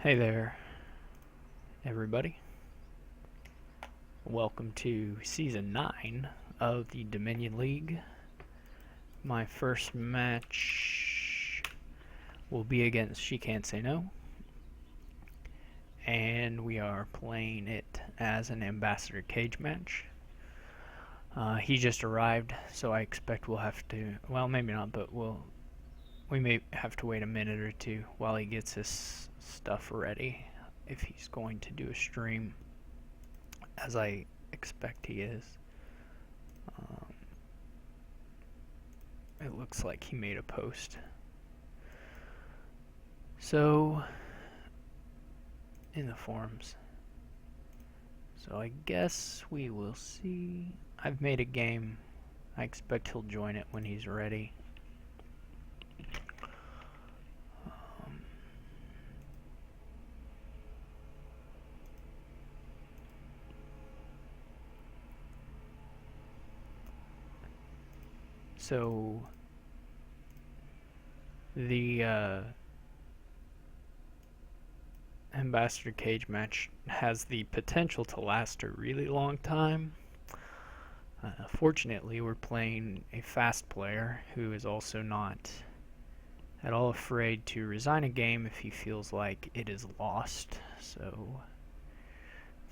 Hey there, everybody. Welcome to Season 9 of the Dominion League. My first match will be against She Can't Say No. And we are playing it as an Ambassador Cage match. He just arrived, so I expect we'll have to, well, maybe not, but we may have to wait a minute or two while he gets his stuff ready if he's going to do a stream, as I expect he is. It looks like he made a post. So, in the forums. So I guess we will see. I've made a game. I expect he'll join it when he's ready. So the Ambassador Cage match has the potential to last a really long time. Fortunately, we're playing a fast player who is also not at all afraid to resign a game if he feels like it is lost. So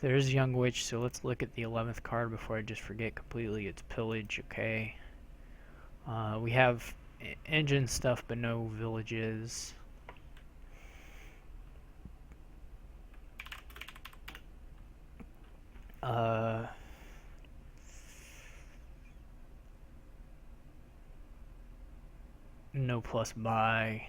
there's Young Witch, so let's look at the 11th card before I just forget completely. It's Pillage, okay. We have engine stuff, but no villages. No plus buy.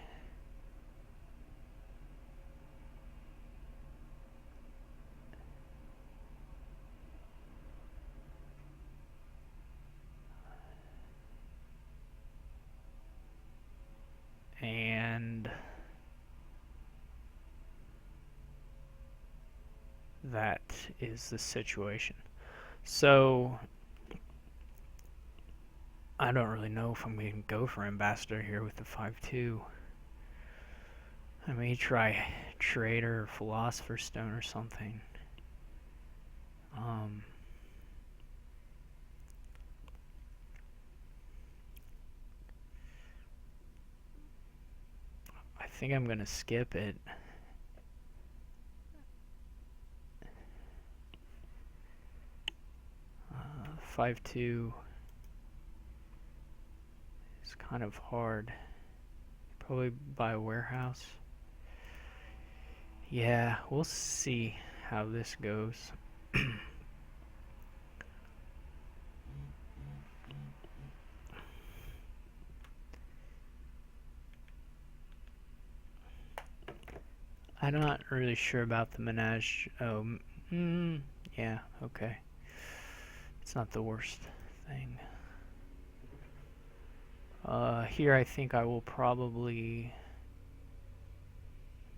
And that is the situation. So I don't really know if I'm going to go for Ambassador here with the 5-2. I may try Trader or Philosopher's Stone or something. I think I'm going to skip it. 5-2 is kind of hard. Probably buy a warehouse. Yeah, we'll see how this goes. I'm not really sure about the Menage. Oh, yeah, okay. It's not the worst thing. Here I think I will probably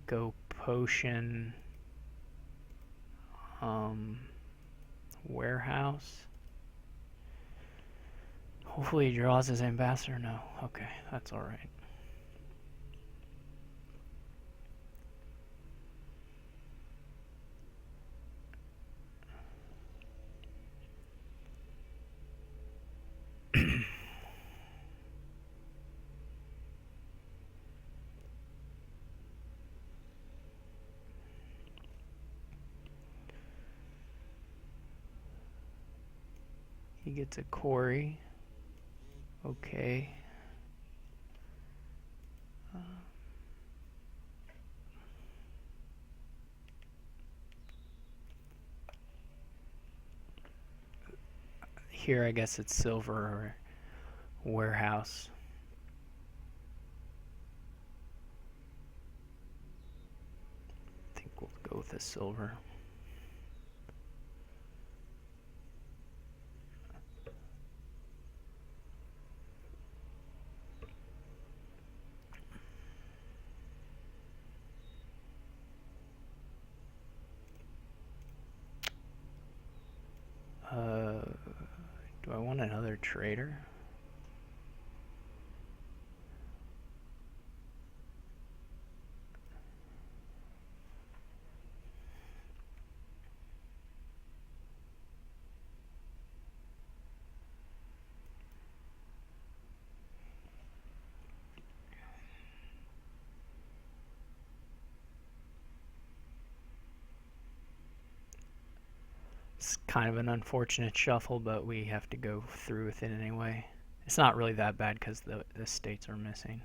go Potion, Warehouse. Hopefully he draws his Ambassador. No, okay, that's alright. He gets a quarry. Okay. Here I guess it's silver or warehouse. I think we'll go with the silver. Do I want another trader? kind of an unfortunate shuffle, but we have to go through with it anyway. It's not really that bad because the states are missing.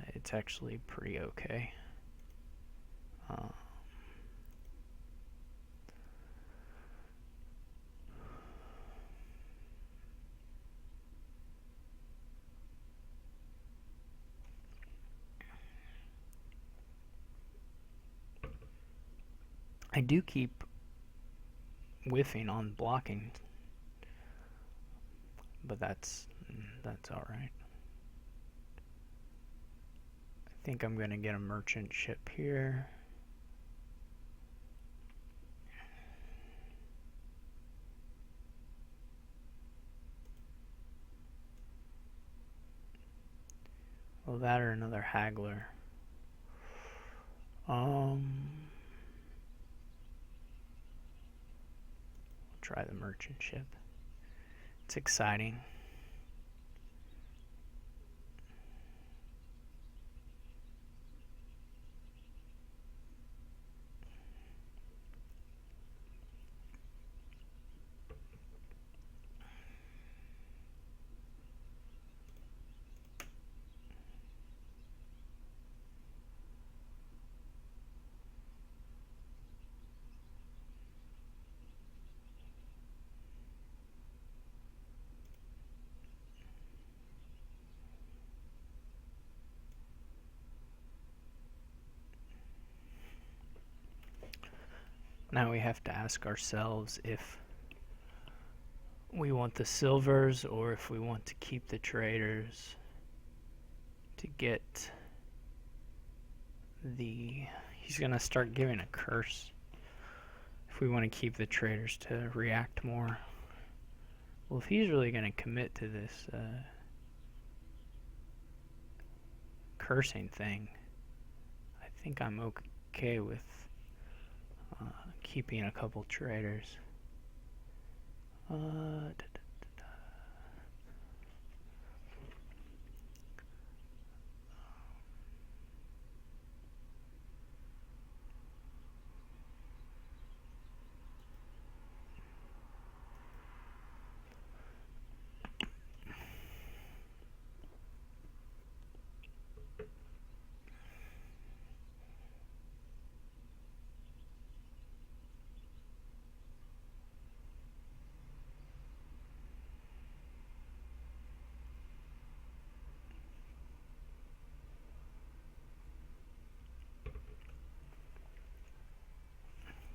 It's actually pretty okay. I do keep whiffing on blocking, but that's all right. I think I'm gonna get a merchant ship here. Well, that or another haggler. Try the merchant ship. It's exciting. Now we have to ask ourselves if we want the silvers or if we want to keep the traders to get the... He's going to start giving a curse. If we want to keep the traders to react more. Well, if he's really going to commit to this cursing thing, I think I'm okay with keeping a couple traders.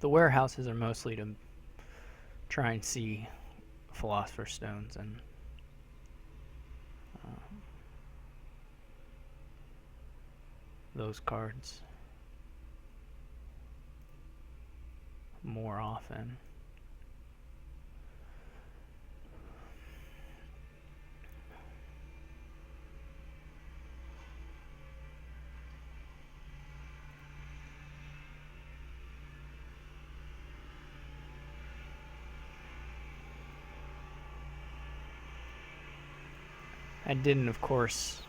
The warehouses are mostly to try and see Philosopher's Stones and those cards more often. I didn't, of course,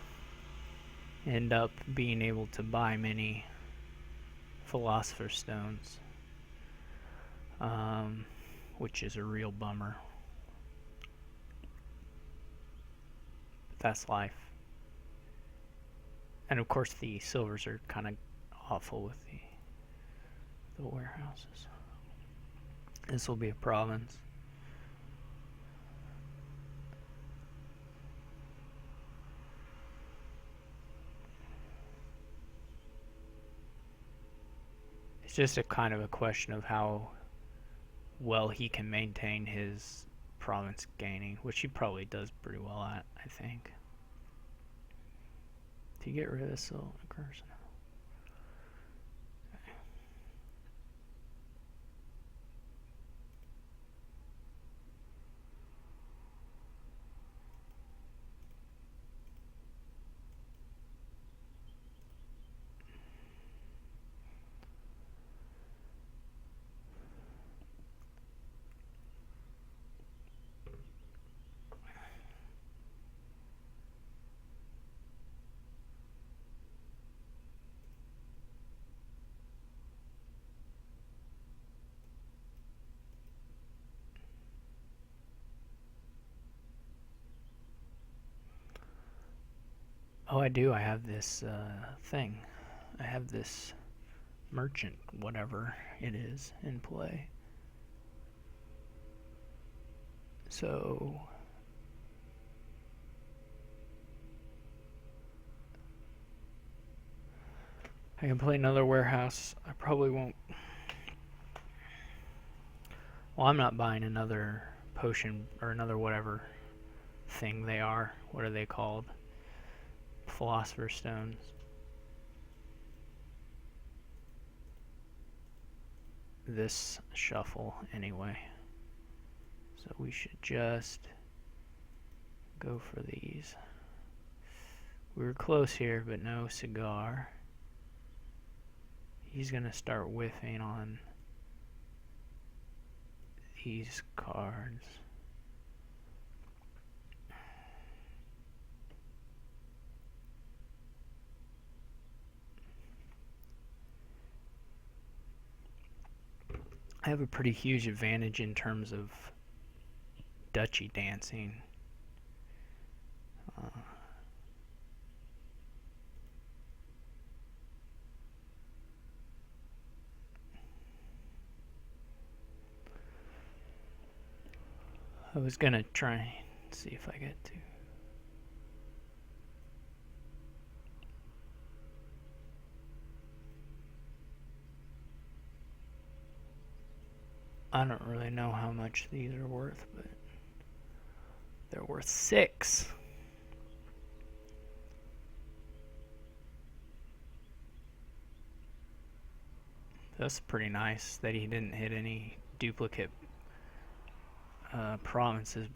end up being able to buy many Philosopher's Stones, which is a real bummer. But that's life. And of course the silvers are kind of awful with the warehouses. This will be a province. It's just a kind of a question of how well he can maintain his province gaining, which he probably does pretty well at, I think. To get rid of the silver curse. Oh, I do. I have this thing. I have this merchant, whatever it is, in play. So I can play another warehouse. I probably won't. Well, I'm not buying another potion or another whatever thing they are. What are they called? Philosopher's Stones. This shuffle anyway. So we should just go for these. We were close here, but no cigar. He's gonna start whiffing on these cards. I have a pretty huge advantage in terms of duchy dancing. I was gonna try and see if I get to. I don't really know how much these are worth, but they're worth 6. That's pretty nice that he didn't hit any duplicate provinces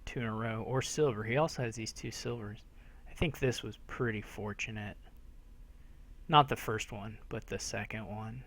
2 in a row, or silver. He also has these 2 silvers. I think this was pretty fortunate. Not the first one, but the second one.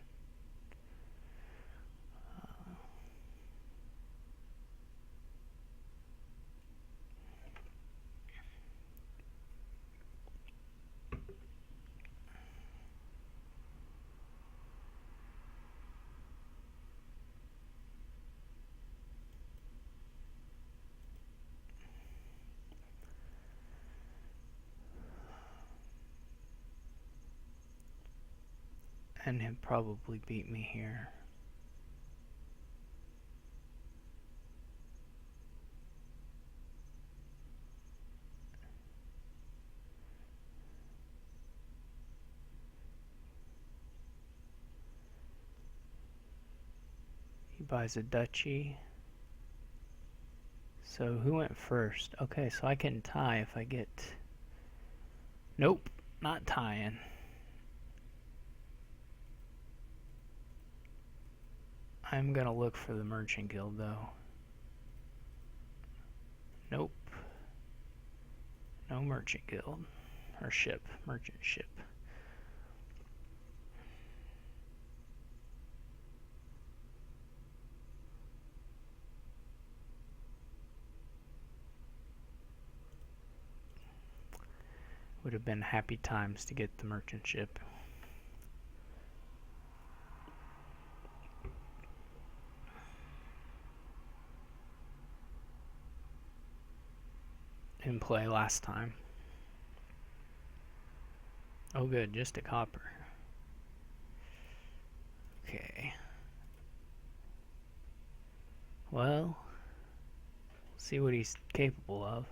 And he'll probably beat me here. He buys a duchy. So who went first? Okay, so I can tie if I get... Nope, not tying. I'm gonna look for the merchant guild though. Nope. No merchant guild. Or ship. Merchant ship. Would have been happy times to get the merchant ship. In play last time. Oh good, just a copper. Okay. Well, see what he's capable of.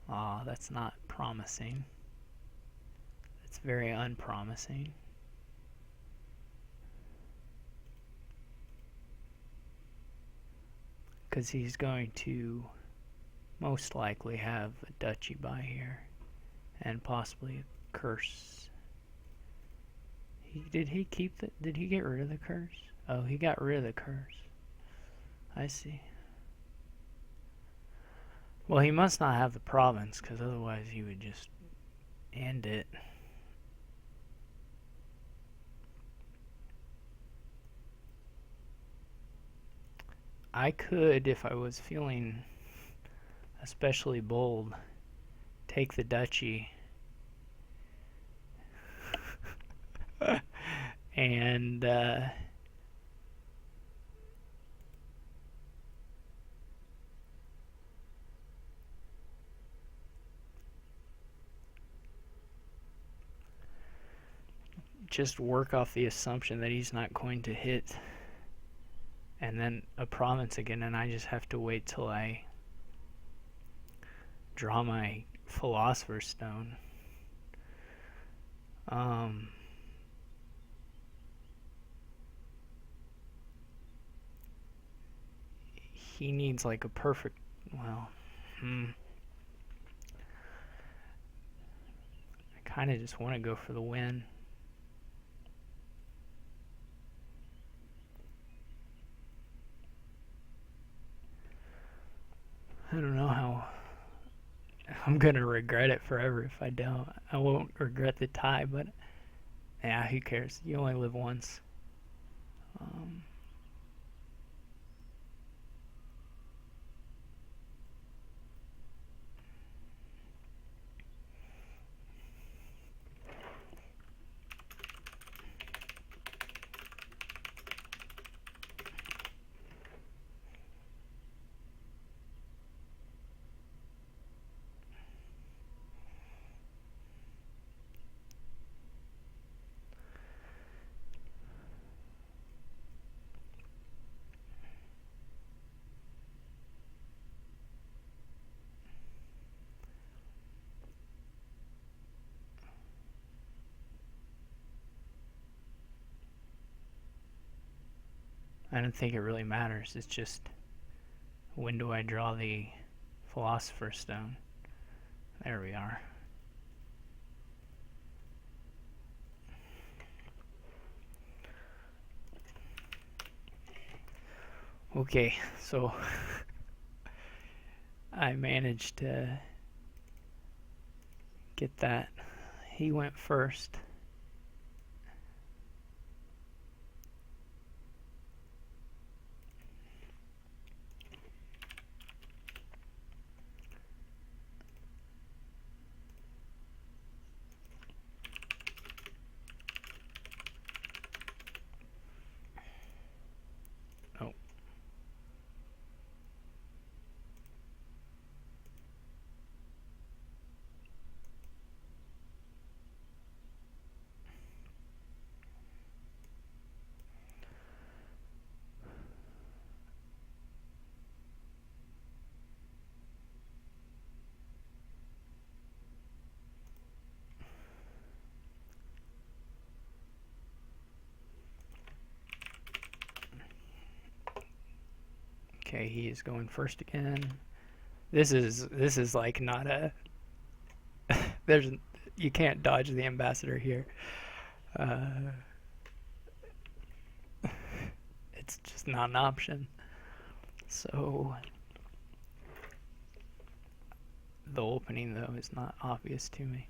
Ah, that's not promising. It's very unpromising. Because he's going to most likely have a duchy by here. And possibly a curse. Did he get rid of the curse? Oh, he got rid of the curse. I see. Well, he must not have the province, because otherwise he would just end it. I could, if I was feeling especially bold, take the duchy and just work off the assumption that he's not going to hit, and then a province again, and I just have to wait till I draw my Philosopher's Stone. He needs like a perfect, well, I kind of just want to go for the win. I don't know how. I'm gonna regret it forever if I don't. I won't regret the tie, but yeah, who cares? You only live once. I don't think it really matters. It's just, when do I draw the Philosopher's Stone? There we are. Okay, so I managed to get that. He went first. Oh. Okay, he is going first again. This is like not a you can't dodge the ambassador here. It's just not an option. So the opening though is not obvious to me.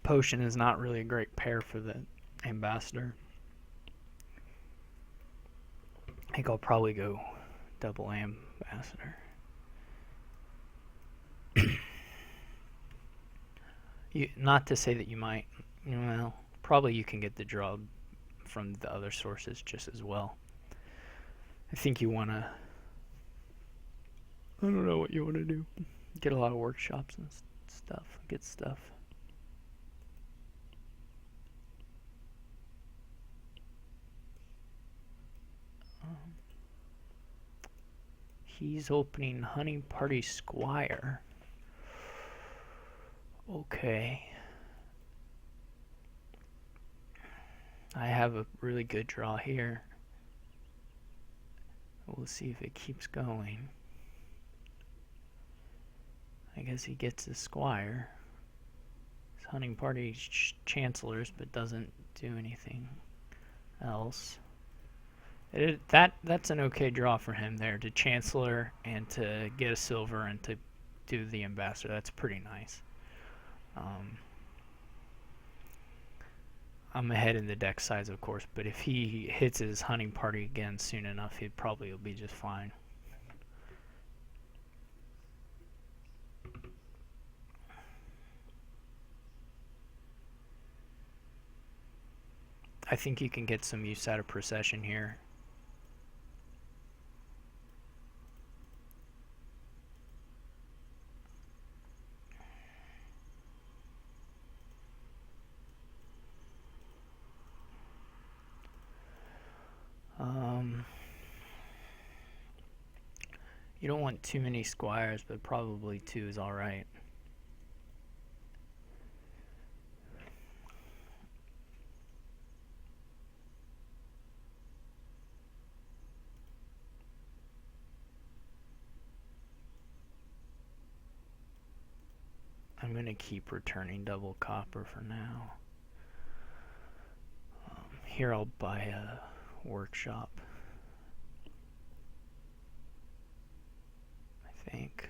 Potion is not really a great pair for the ambassador. I think I'll probably go double ambassador. Not to say that you might, well, probably you can get the draw from the other sources just as well. I think you want to, I don't know what you want to do. Get a lot of workshops and stuff, get stuff. He's opening Hunting Party Squire. Okay. I have a really good draw here. We'll see if it keeps going. I guess he gets his Squire. His Hunting Party Chancellors, but doesn't do anything else. That's an okay draw for him there, to Chancellor and to get a silver and to do the ambassador. That's pretty nice. I'm ahead in the deck size, of course, but if he hits his Hunting Party again soon enough, he probably will be just fine. I think you can get some use out of procession here. You don't want too many squires, but probably 2 is alright. I'm going to keep returning double copper for now. Here I'll buy a workshop, I think.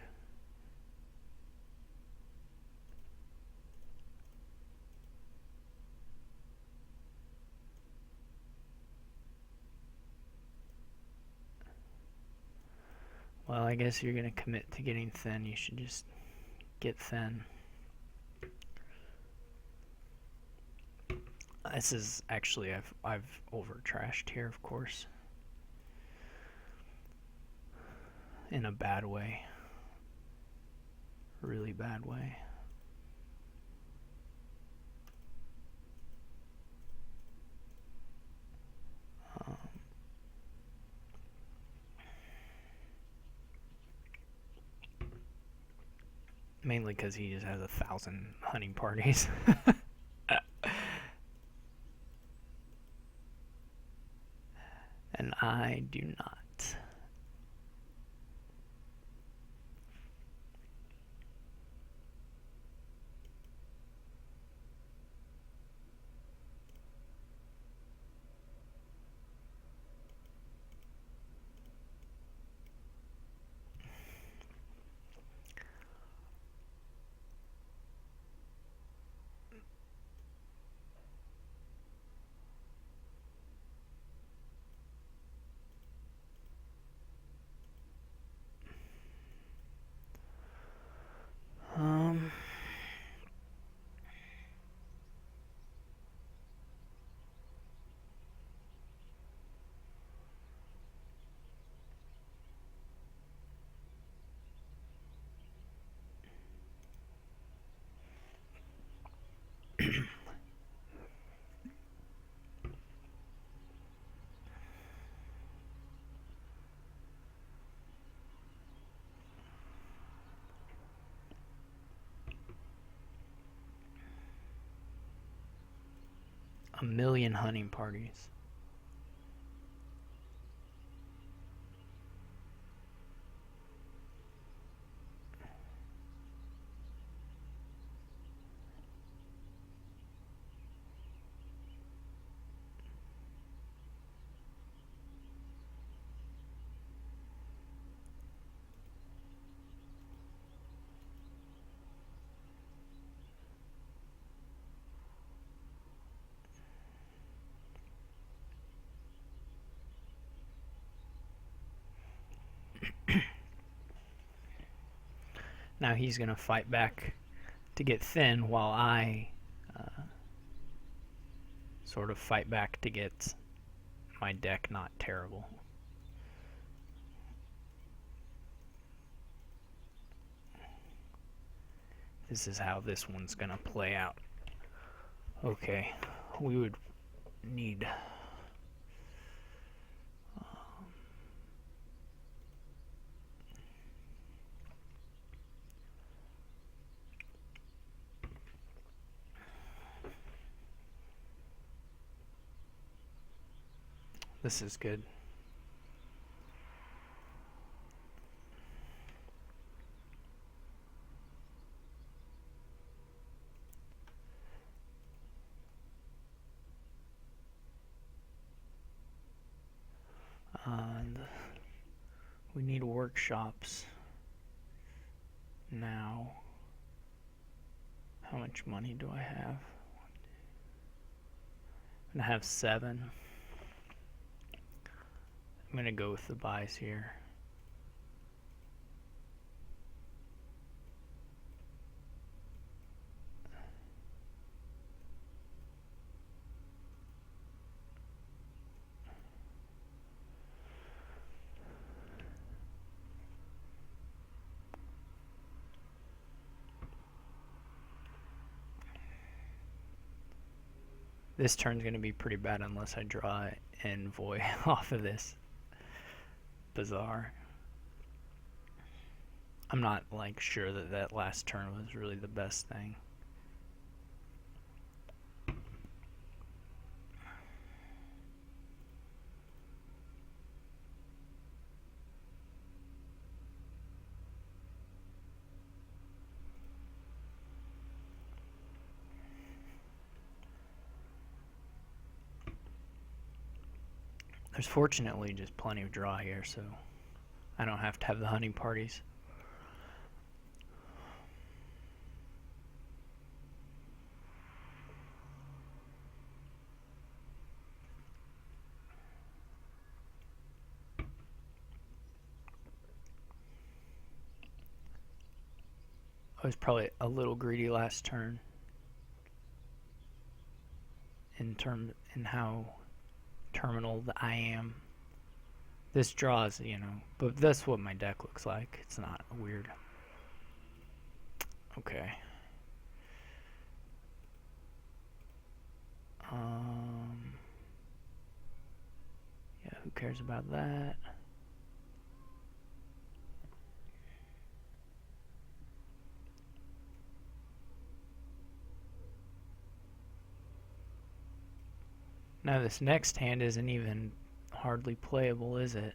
Well, I guess you're going to commit to getting thin. You should just get thin. This is actually, I've over trashed here, of course, in a bad way, really bad way. Mainly because he just has 1,000 hunting parties. And I do not. A million hunting parties. Now he's going to fight back to get thin while I sort of fight back to get my deck not terrible. This is how this one's going to play out. Okay, we would need... This is good. And we need workshops now. How much money do I have? I'm gonna have 7. I'm gonna go with the buys here. This turn's going to be pretty bad unless I draw Envoy off of this. Bizarre. I'm not like sure that that last turn was really the best thing. There's fortunately just plenty of draw here, so I don't have to have the hunting parties. I was probably a little greedy last turn in how terminal I am. This draws, but that's what my deck looks like. It's not weird. Okay. Yeah, who cares about that? Now this next hand isn't even hardly playable, is it?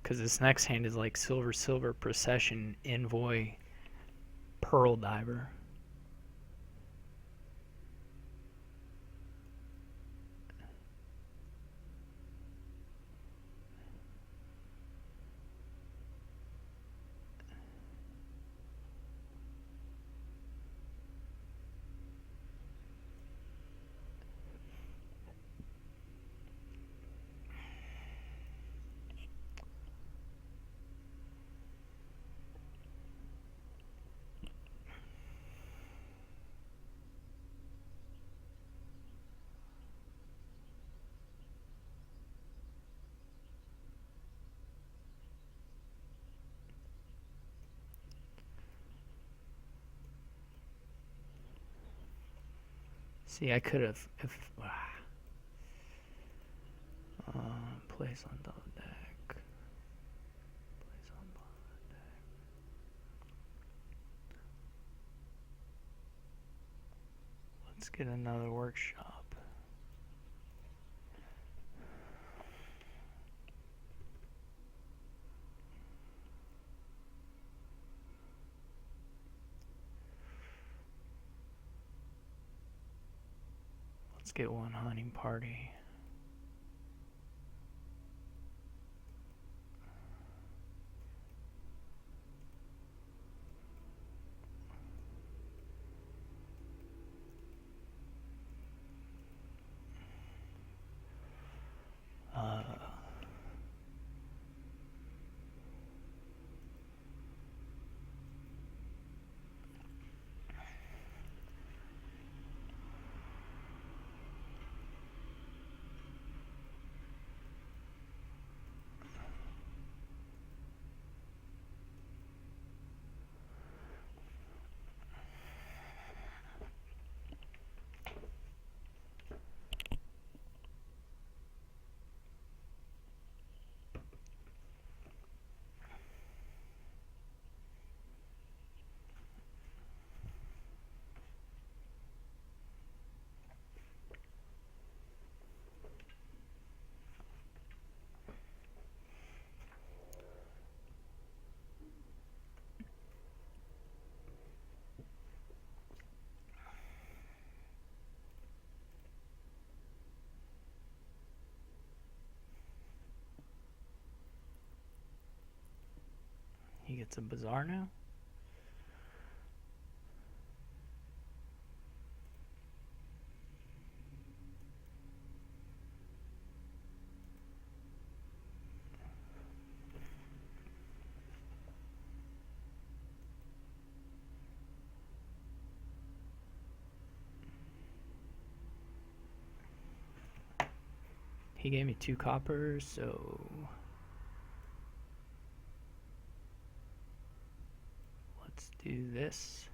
Because this next hand is like Silver Silver Procession Envoy Pearl Diver. See, I could have, place on double deck. Place on bottom deck. Let's get another workshop. Let's get one hunting party. He gets a bazaar now? He gave me 2 coppers, so let's do this.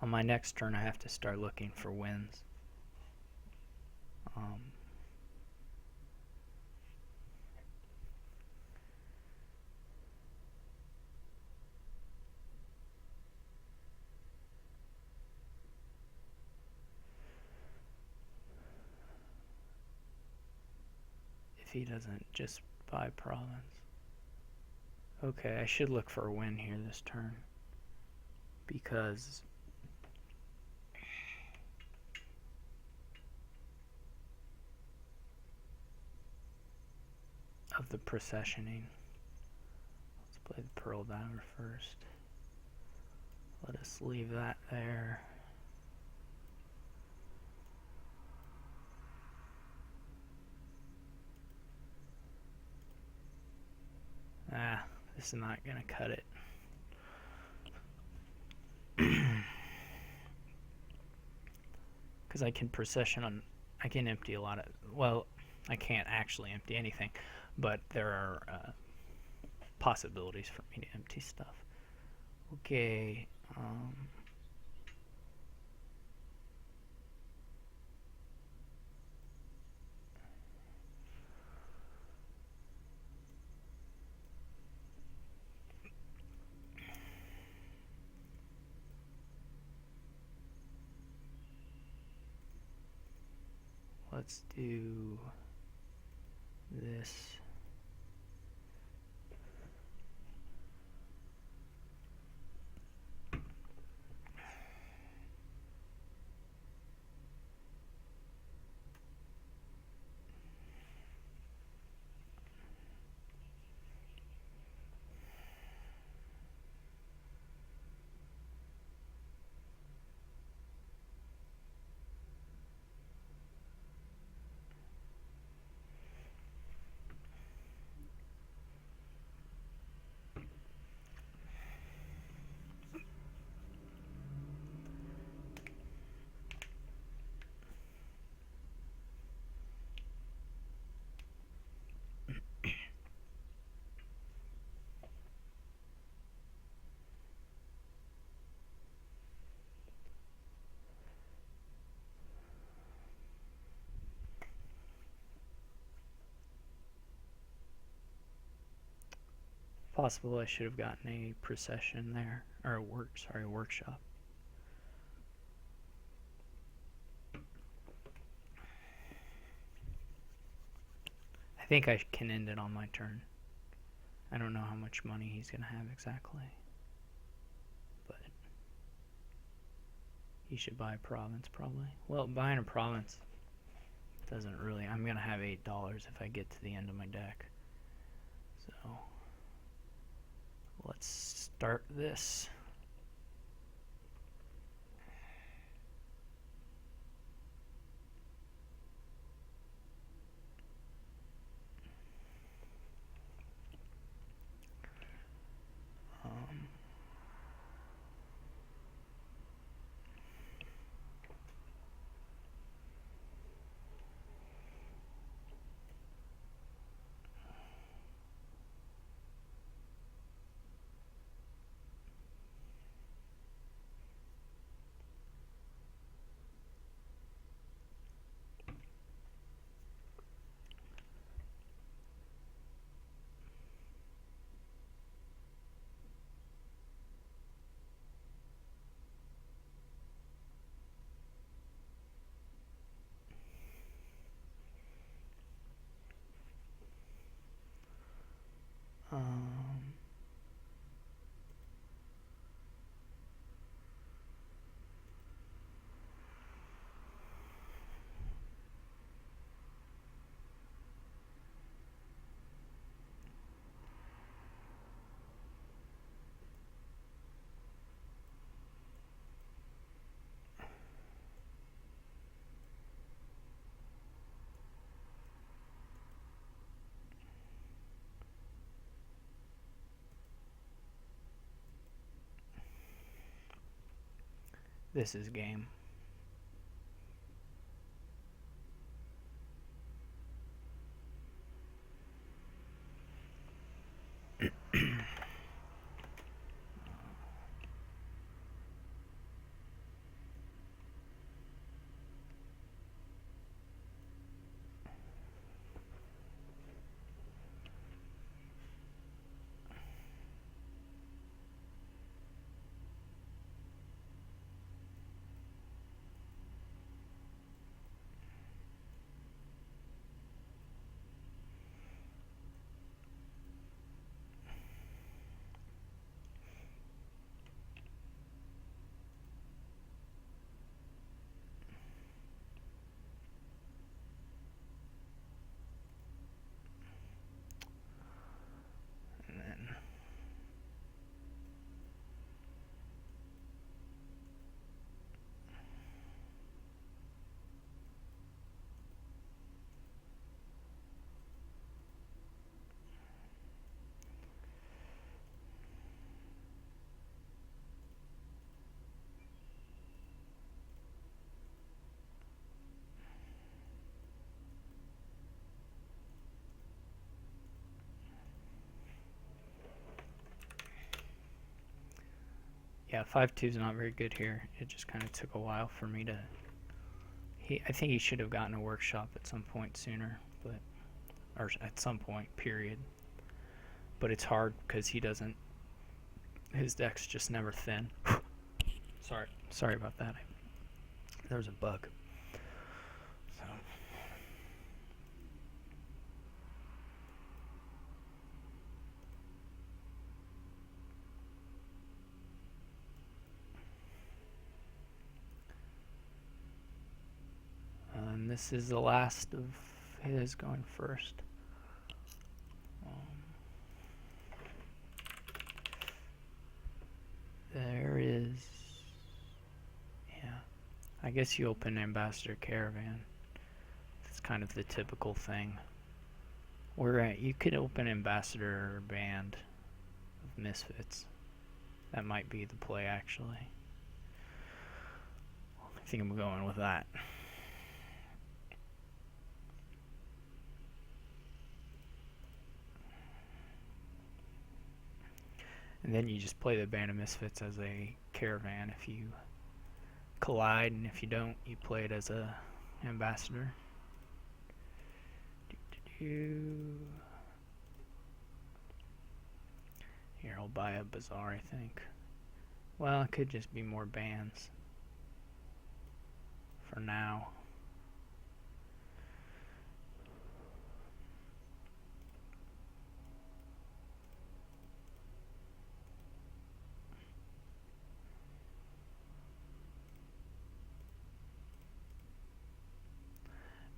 On my next turn, I have to start looking for wins. If he doesn't just buy province. Okay, I should look for a win here this turn, because of the processioning. Let's play the pearl diver first. Let us leave that there. This is not gonna cut it. Because I can procession on, I can empty a lot of, well, I can't actually empty anything, but there are possibilities for me to empty stuff. Okay. Let's do this. Possible I should have gotten a procession there, or a workshop. I think I can end it on my turn. I don't know how much money he's gonna have exactly, but he should buy a province probably. Well, buying a province doesn't really, I'm gonna have $8 if I get to the end of my deck. So let's start this. This is game. Yeah, 5-2 is not very good here. It just kind of took a while for me to... I think he should have gotten a workshop at some point sooner, but... Or at some point, period. But it's hard because he doesn't... His deck's just never thin. Sorry about that. There was a bug. So... And this is the last of his going first. There is... Yeah. I guess you open Ambassador Caravan. It's kind of the typical thing. You could open Ambassador Band of Misfits. That might be the play, actually. I think I'm going with that. And then you just play the Band of Misfits as a Caravan if you collide, and if you don't, you play it as a Ambassador. Here, I'll buy a Bazaar, I think. Well, it could just be more bands for now.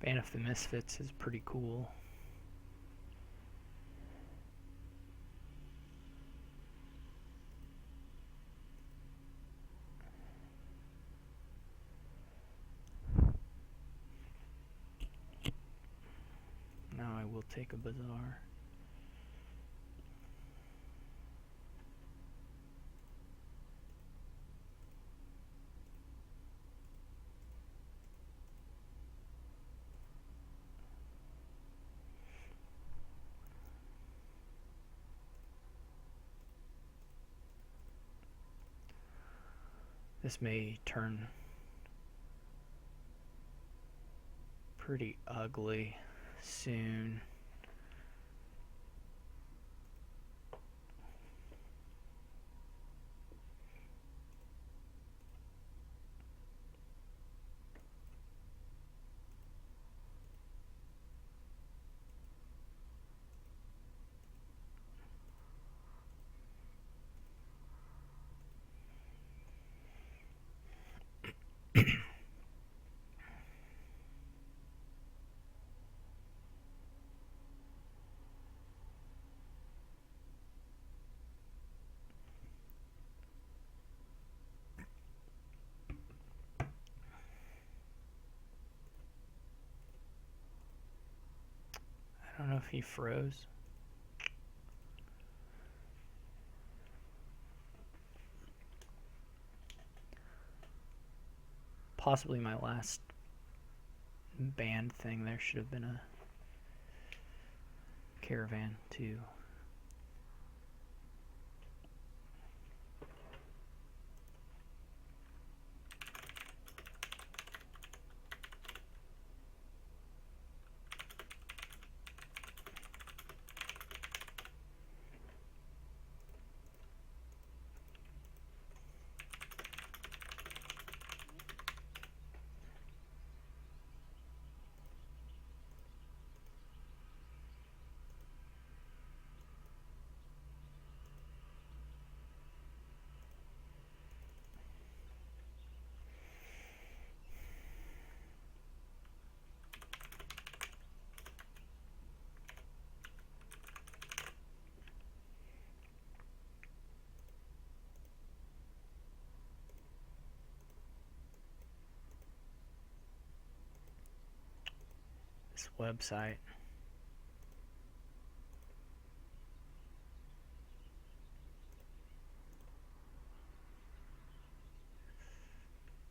Band of the Misfits is pretty cool. Now I will take a Bazaar. This may turn pretty ugly soon. I don't know if he froze. Possibly my last band thing. There should have been a Caravan too. This website.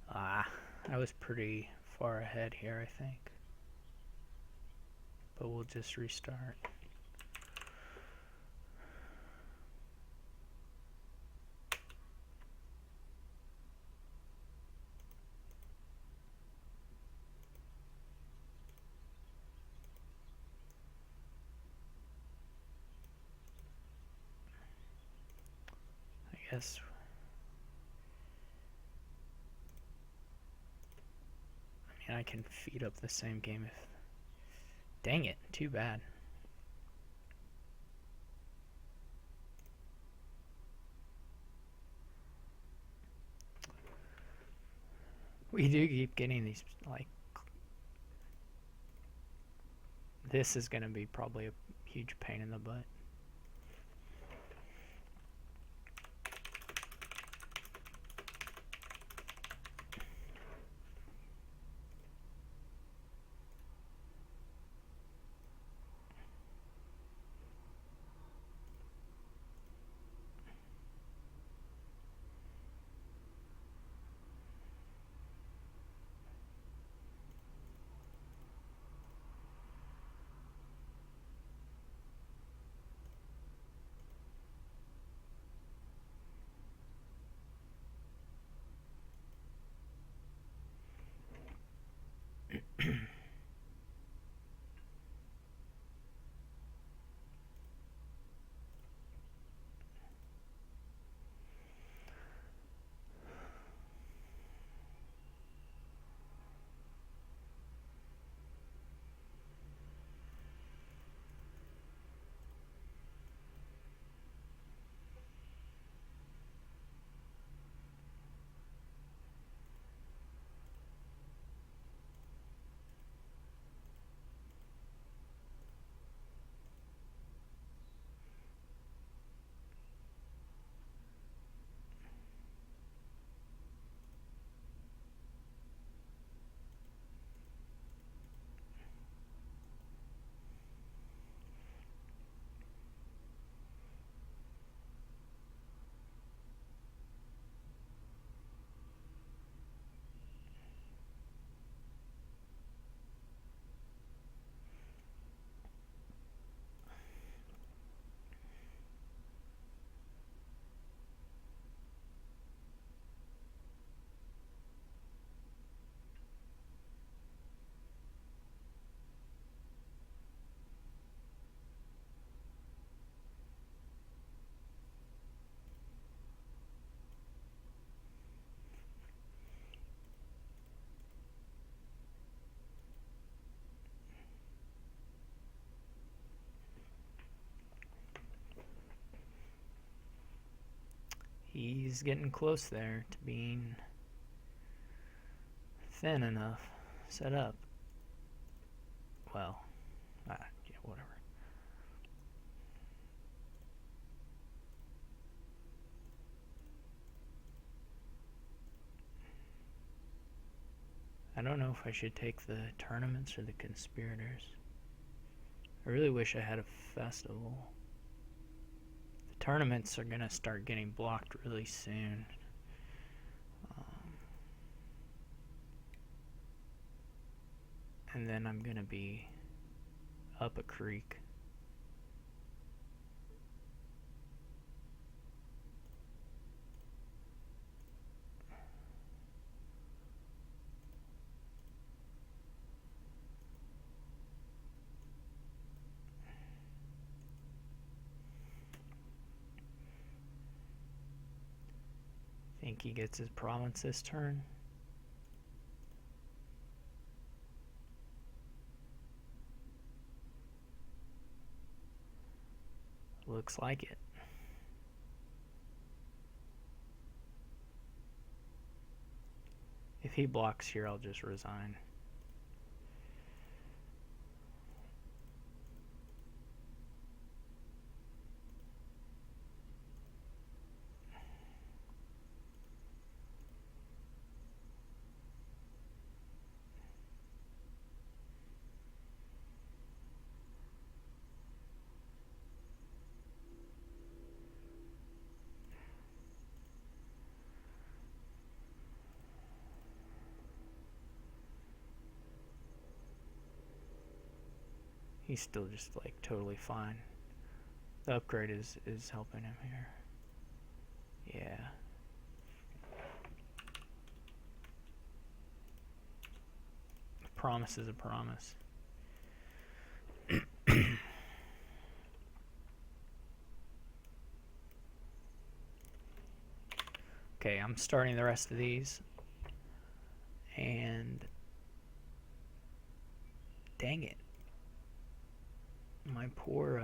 I was pretty far ahead here, I think. But we'll just restart. guess I can feed up the same game if... Dang it, too bad. We do keep getting these, like... This is going to be probably a huge pain in the butt. He's getting close there to being thin enough. Set up. Well, yeah, whatever. I don't know if I should take the tournaments or the conspirators. I really wish I had a festival. The tournaments are gonna start getting blocked really soon. And then I'm gonna be up a creek. Think he gets his province this turn? Looks like it. If he blocks here, I'll just resign. He's still just like totally fine. The upgrade is helping him here. Yeah. A promise is a promise. Okay, I'm starting the rest of these. And dang it. My poor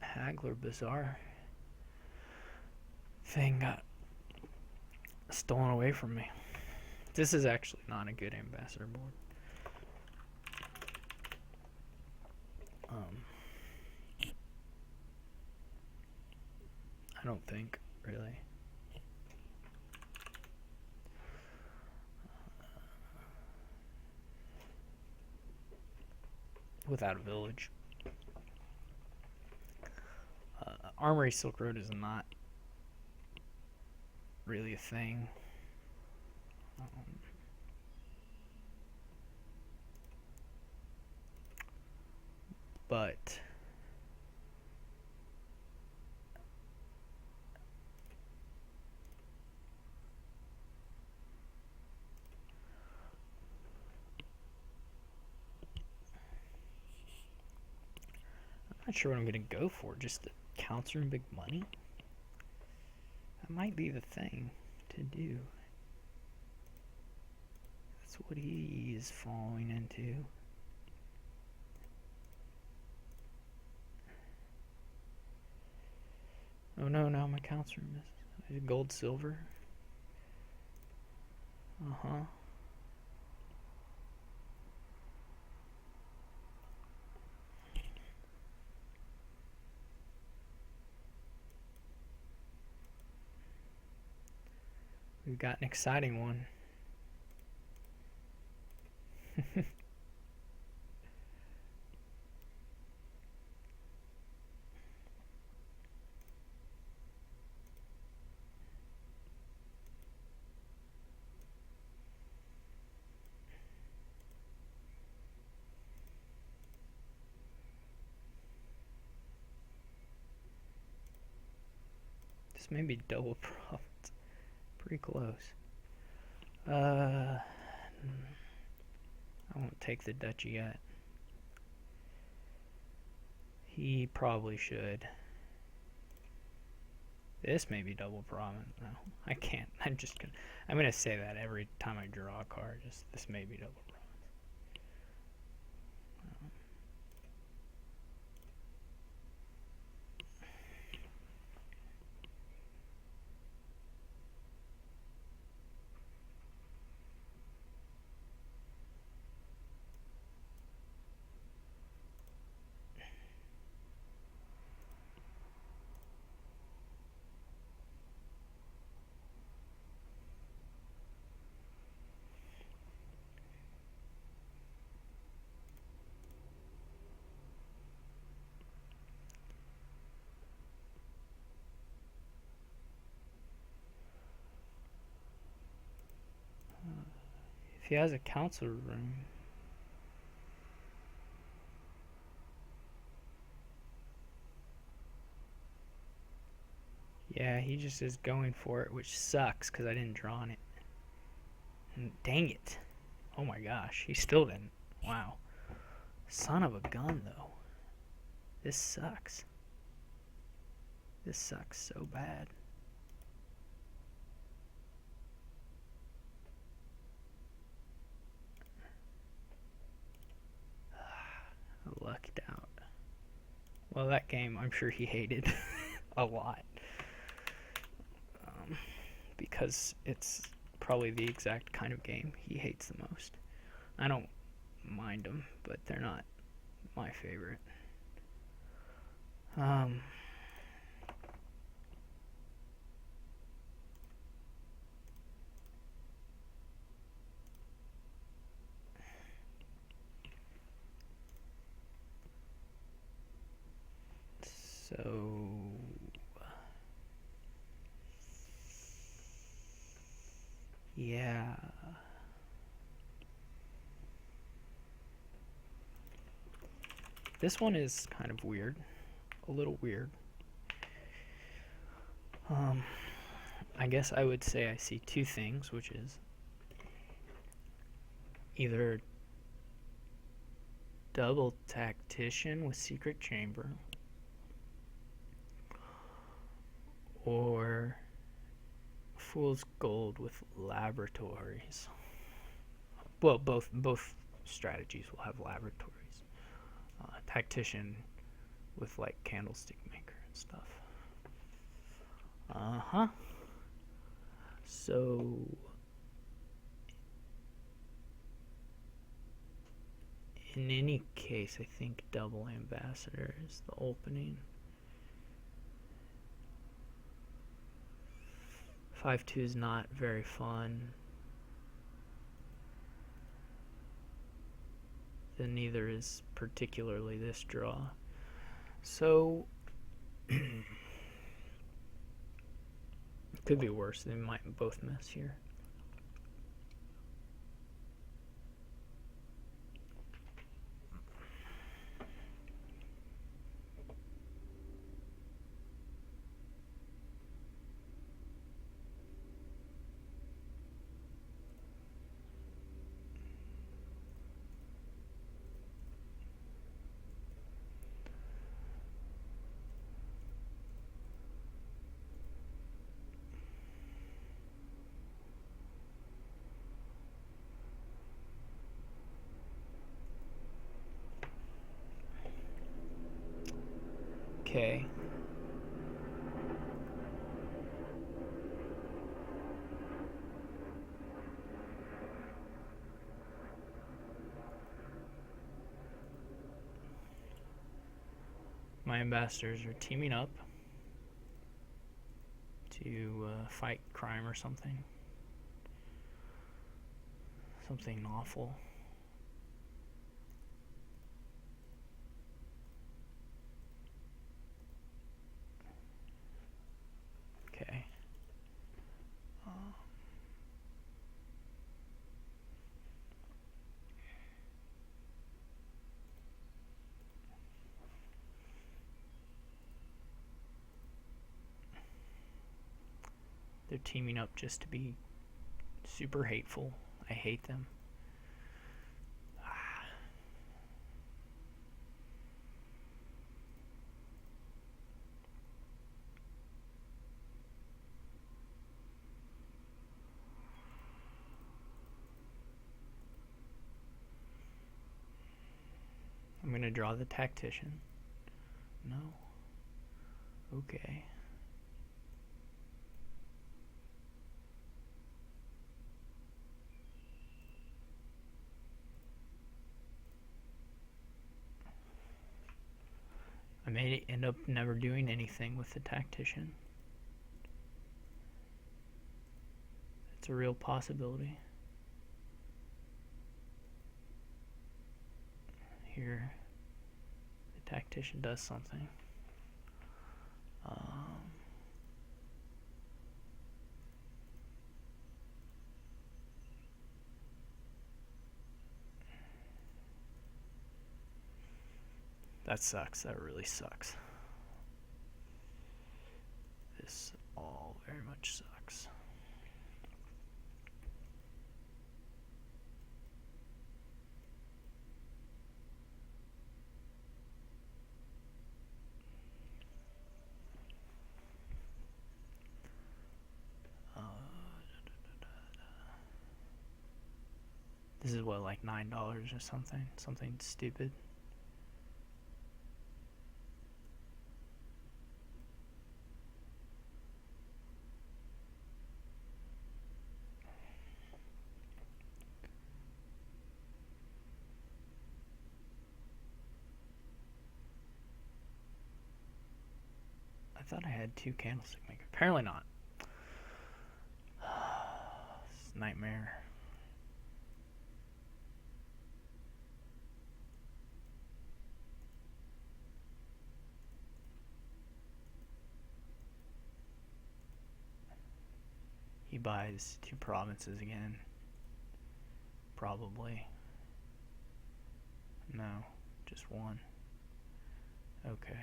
Haggler Bazaar thing got stolen away from me. This is actually not a good ambassador board. I don't think, really. Without a village. Armory Silk Road is not really a thing. But I'm not sure what I'm going to go for. Just counter and big money? That might be the thing to do. That's what he is falling into. Oh no, now my counts are missing. Gold, silver. Uh-huh. We've got an exciting one. This may be double profit. Pretty close. I won't take the duchy yet. He probably should. This may be double profit. No, I can't. I'm gonna say that every time I draw a card. Just this may be double profit. If he has a council room. Yeah, he just is going for it, which sucks because I didn't draw on it. And dang it. Oh my gosh, he still didn't. Wow. Son of a gun, though. This sucks. This sucks so bad. I lucked out. Well, that game I'm sure he hated a lot. Because it's probably the exact kind of game he hates the most. I don't mind them, but they're not my favorite. So yeah. This one is kind of weird. A little weird. I guess I would say I see two things, which is either double tactician with secret chamber or fool's gold with laboratories. Well, both strategies will have laboratories. Tactician with like candlestick maker and stuff. So in any case, I think double ambassador is the opening. 5-2 is not very fun. Then neither is particularly this draw. So it could be worse. They might both miss here. Okay. My ambassadors are teaming up to fight crime or something. Something awful. Okay. They're teaming up just to be super hateful. I hate them. I'm going to draw the tactician. No. Okay. I may end up never doing anything with the tactician. It's a real possibility. Here, the tactician does something. That sucks. That really sucks. This all very much sucks. This is what, like $9 or something? Something stupid. I thought I had 2 candlestick makers. Apparently not. It's a nightmare. He buys 2 provinces again. Probably. No, just 1. Okay.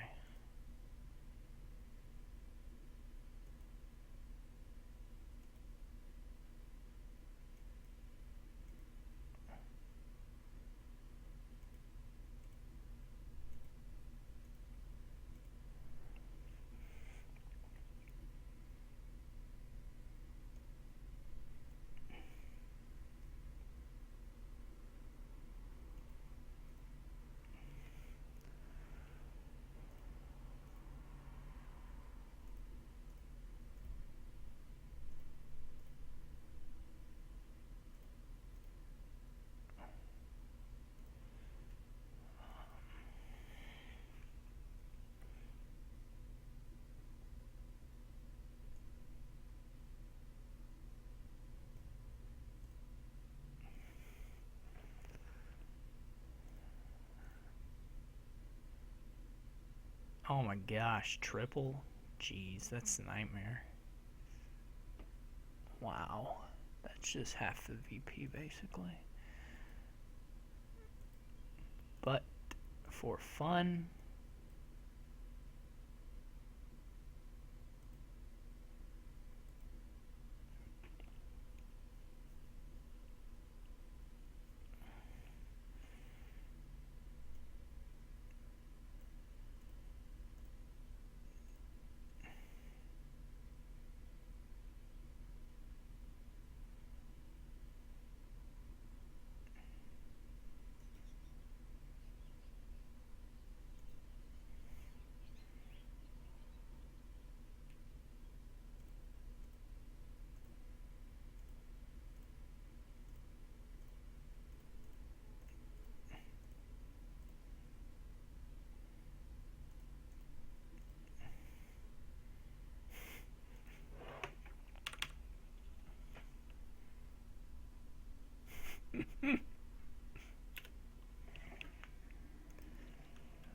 Oh my gosh, triple? Jeez, that's a nightmare. Wow. That's just half the VP basically. But for fun,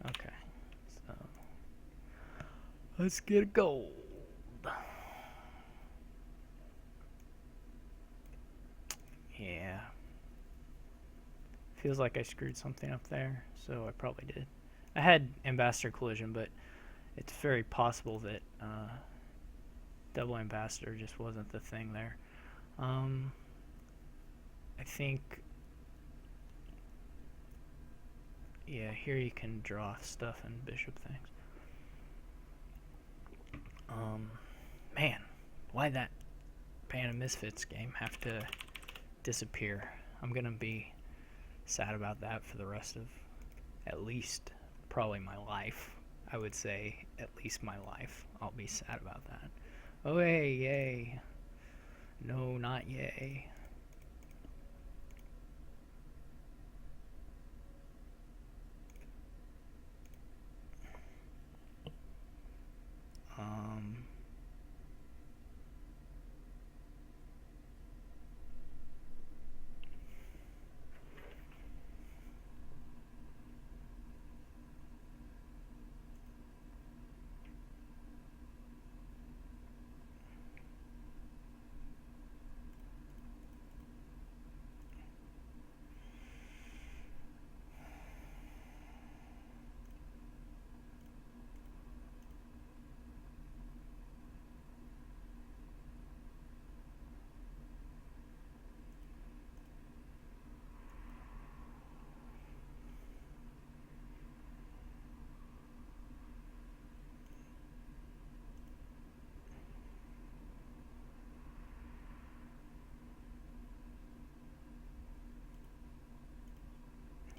okay, so let's get gold. Yeah. Feels like I screwed something up there, so I probably did. I had ambassador collision, but it's very possible that double ambassador just wasn't the thing there. I think, yeah, here you can draw stuff and bishop things. Man, why that Band of Misfits game have to disappear? I'm gonna be sad about that for the rest of at least probably my life. I would say at least my life. I'll be sad about that. Oh, hey, yay. No, not yay.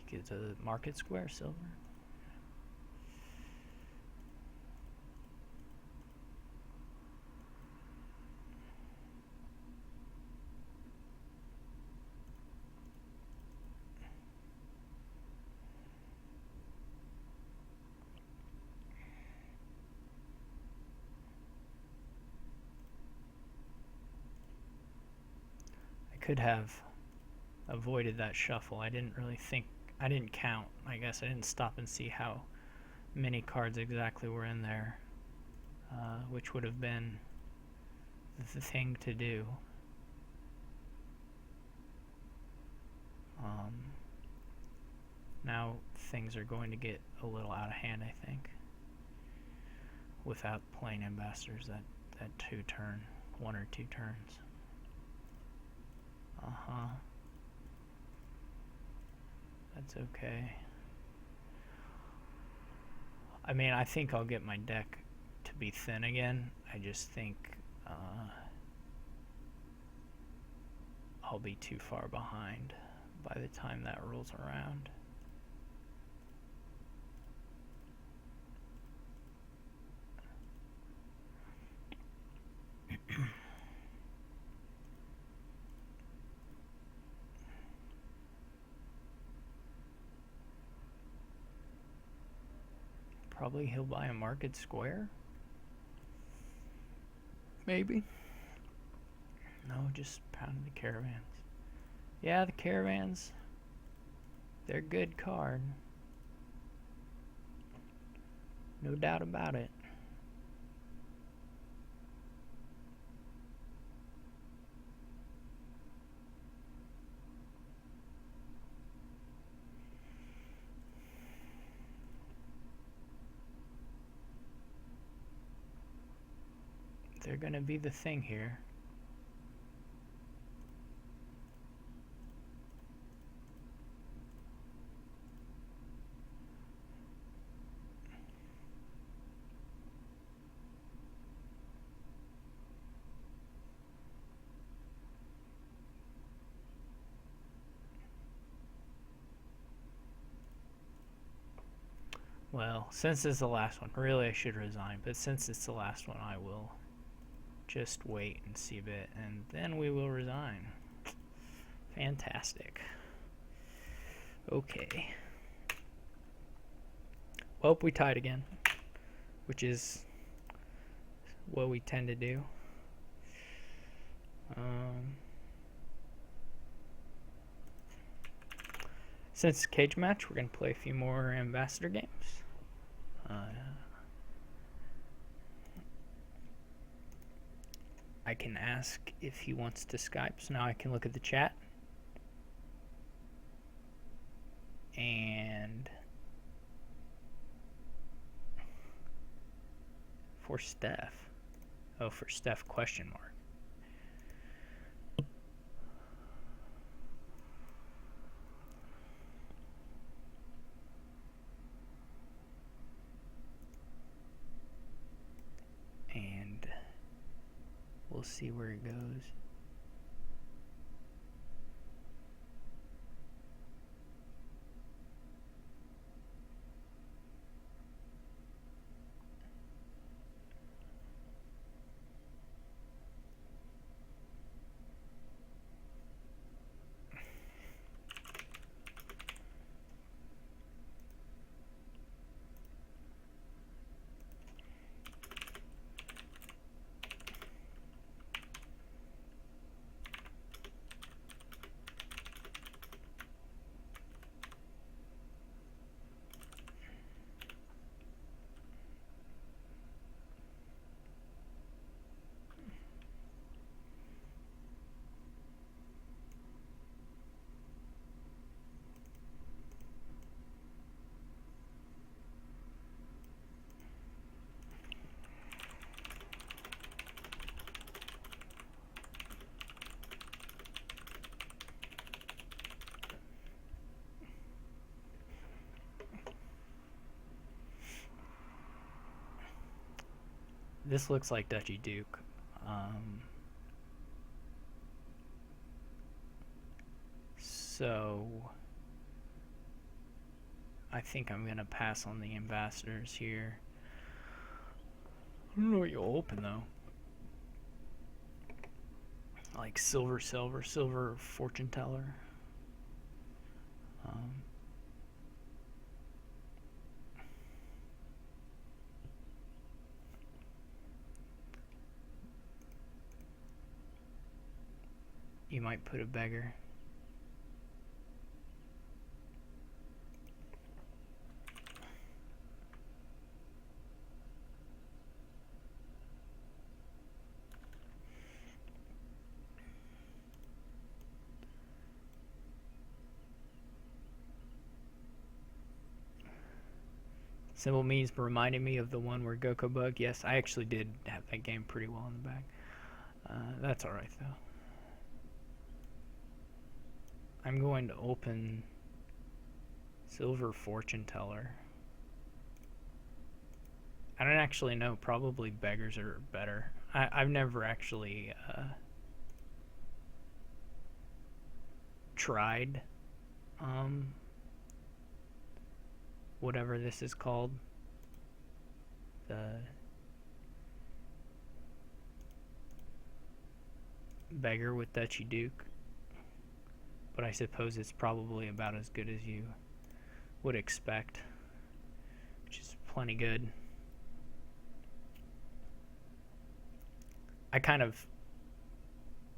Get to market square silver. I could have avoided that shuffle. I didn't really think, I didn't count. I guess I didn't stop and see how many cards exactly were in there, which would have been the thing to do. Now things are going to get a little out of hand, I think, without playing ambassadors that 1 or 2 turns. That's okay. I mean, I think I'll get my deck to be thin again. I just think I'll be too far behind by the time that rolls around. Probably he'll buy a market square. Maybe. No, just pounding the caravans. Yeah, the caravans, they're a good card. No doubt about it. They're gonna be the thing here. Well, since it's the last one, really I should resign, but since it's the last one, I will just wait and see a bit, and then we will resign. Fantastic. Okay. Well, we tied again, which is what we tend to do. Since it's a cage match, we're going to play a few more ambassador games. I can ask if he wants to Skype, so now I can look at the chat. And for Steph. Oh, for Steph question mark. And we'll see where it goes. This looks like Duchy Duke. So I think I'm gonna pass on the ambassadors here. I don't know what you'll open though. Like silver fortune teller. You might put a beggar. Simple Means reminded me of the one where Goku Bug. Yes, I actually did have that game pretty well in the bag. That's alright though. I'm going to open Silver Fortune Teller. I don't actually know. Probably beggars are better. I've never actually tried whatever this is called. The beggar with Duchy Duke. But I suppose it's probably about as good as you would expect, which is plenty good. I kind of,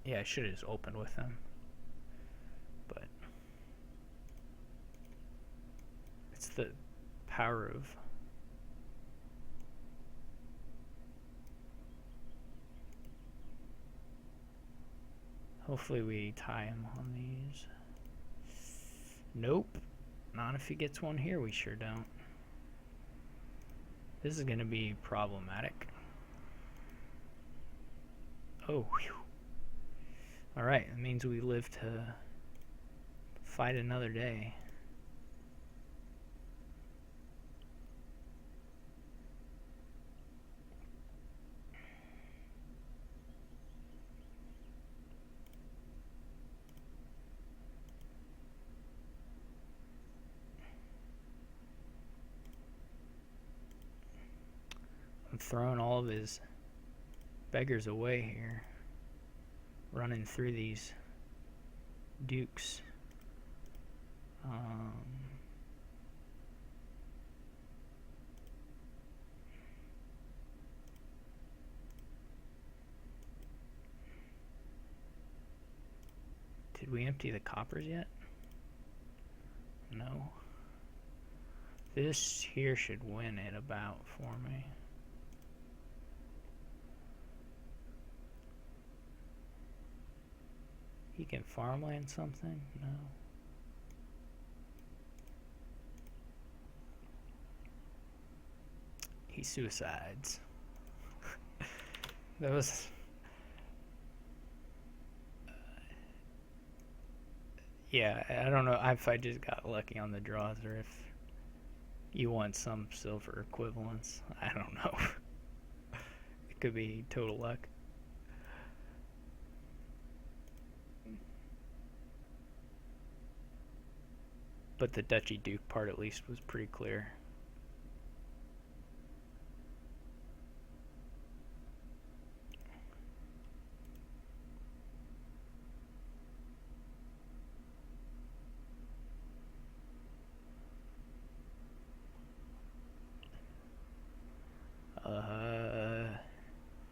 yeah, I should have just opened with them, but it's the power of Hopefully we tie him on these. Nope. Not if he gets one here, we sure don't. This is going to be problematic. Oh, whew. Alright, that means we live to fight another day. I'm throwing all of his beggars away here. Running through these dukes. Did we empty the coppers yet? No. This here should win it about for me. He can farmland something? No. He suicides. That was... yeah, I don't know if I just got lucky on the draws or if you want some silver equivalents. I don't know. It could be total luck. But the Duchy Duke part at least was pretty clear.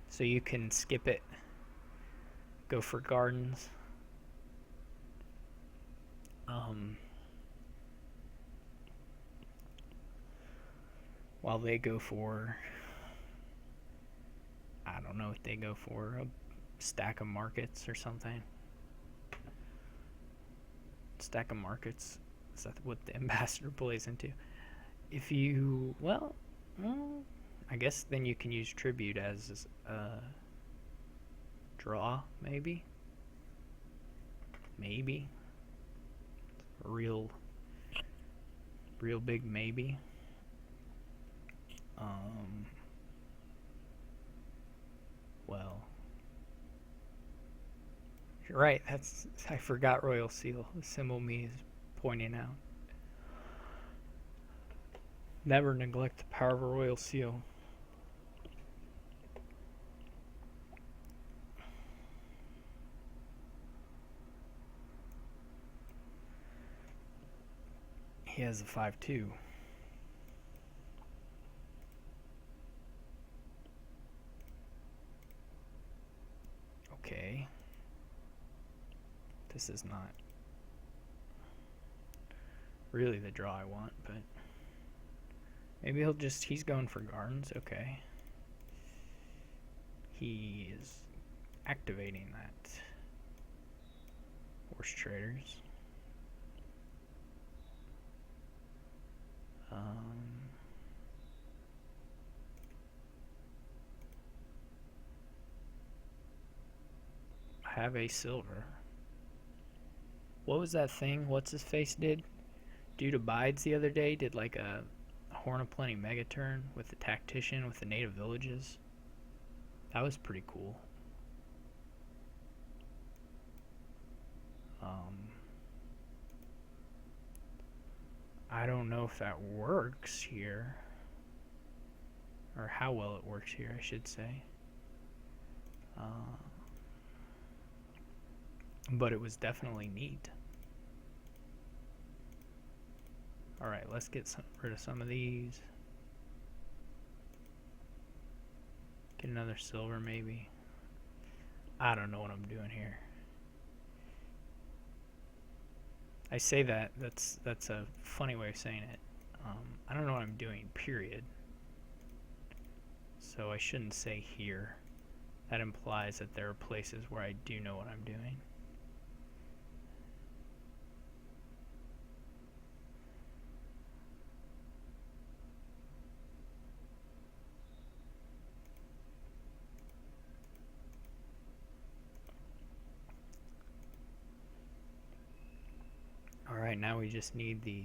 So you can skip it, go for gardens. While they go for, I don't know what they go for, a stack of markets or something. Stack of markets, is that what the ambassador plays into? If you, well, I guess then you can use tribute as a draw, maybe. Maybe. Real big maybe. Well, you're right. I forgot Royal Seal. The symbol me is pointing out. Never neglect the power of a Royal Seal. He has a 5-2. Okay. This is not really the draw I want, but maybe he's going for gardens. Okay. He is activating that. Horse traders. I have a silver. What was that thing? What's his face did? Dude Abides the other day did like a Horn of Plenty mega turn with the tactician with the native villages. That was pretty cool. I don't know if that works here, or how well it works here, I should say. But it was definitely neat. Alright, let's get rid of some of these. Get another silver maybe. I don't know what I'm doing here. I say that's a funny way of saying it. I don't know what I'm doing, period. So I shouldn't say here. That implies that there are places where I do know what I'm doing. now we just need the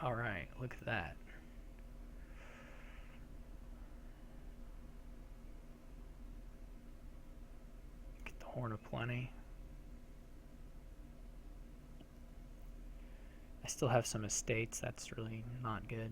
alright, look at that. Get the Horn of Plenty. I still have some estates, that's really not good.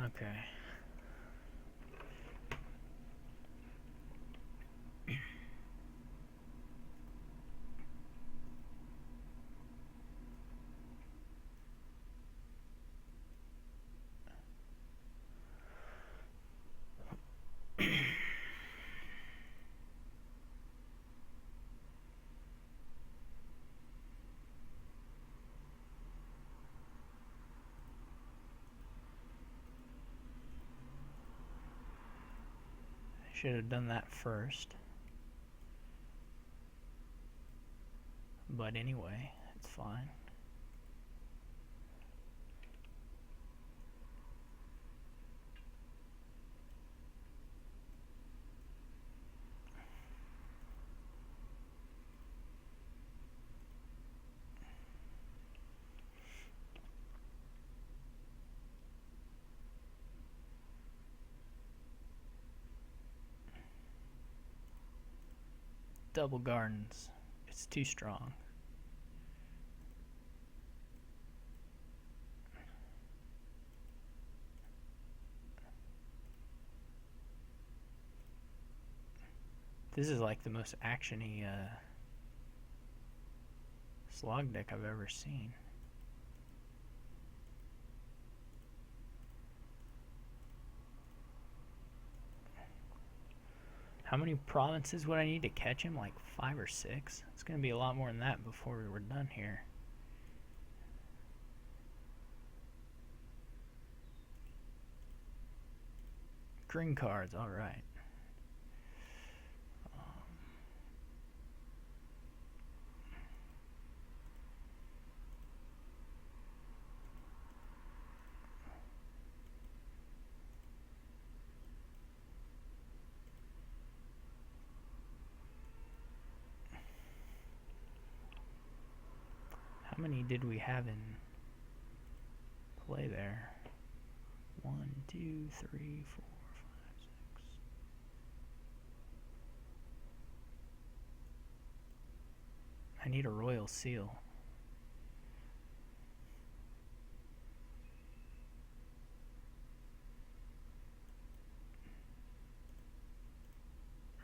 Okay. Should have done that first. But anyway, it's fine. Double gardens. It's too strong. This is like the most action-y slog deck I've ever seen. How many provinces would I need to catch him? Like 5 or 6? It's going to be a lot more than that before we're done here. Green cards, alright. How many did we have in play there? 1, 2, 3, 4, 5, 6. I need a royal seal.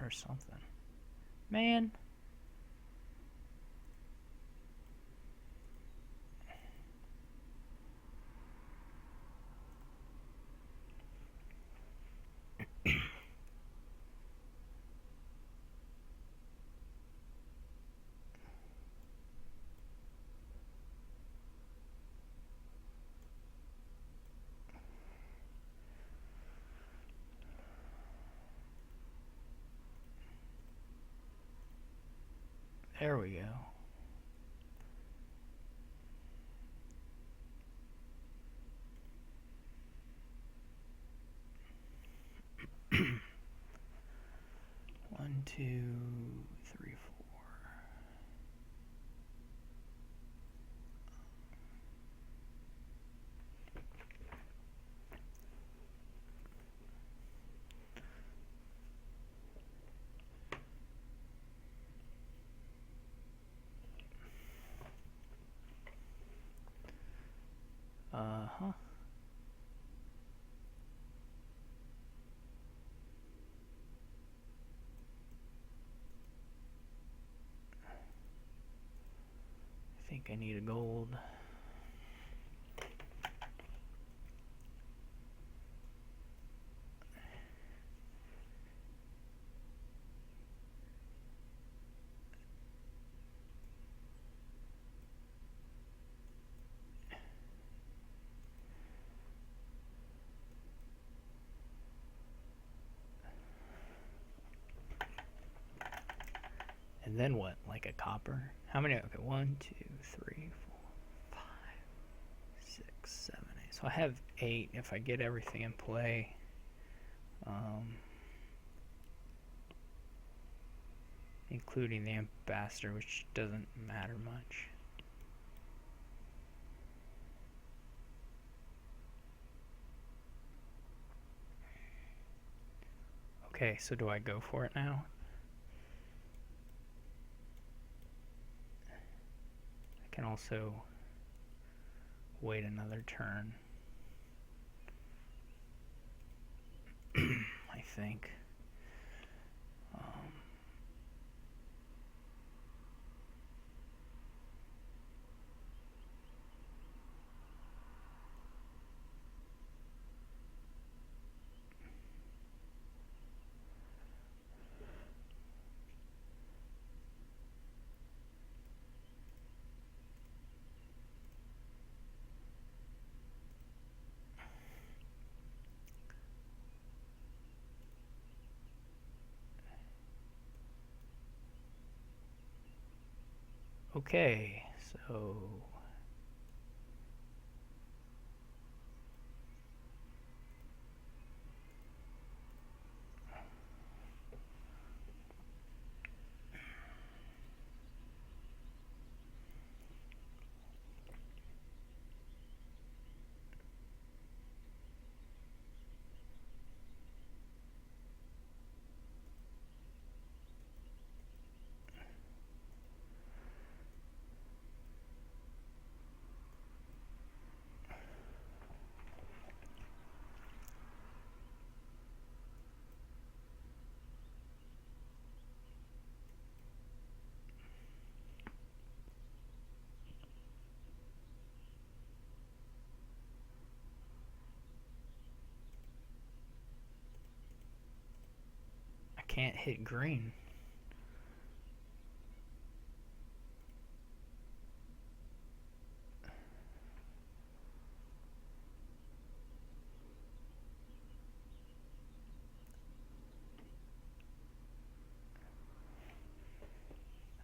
Or something. Man. There we go. One, two, three, four. Uh-huh. I think I need a gold. And then what? Like a copper? How many? Okay, 1, 2, 3, 4, 5, 6, 7, 8. So I have 8 if I get everything in play. Including the ambassador, which doesn't matter much. Okay, so do I go for it now? I can also wait another turn. I think. Okay, so I can't hit green.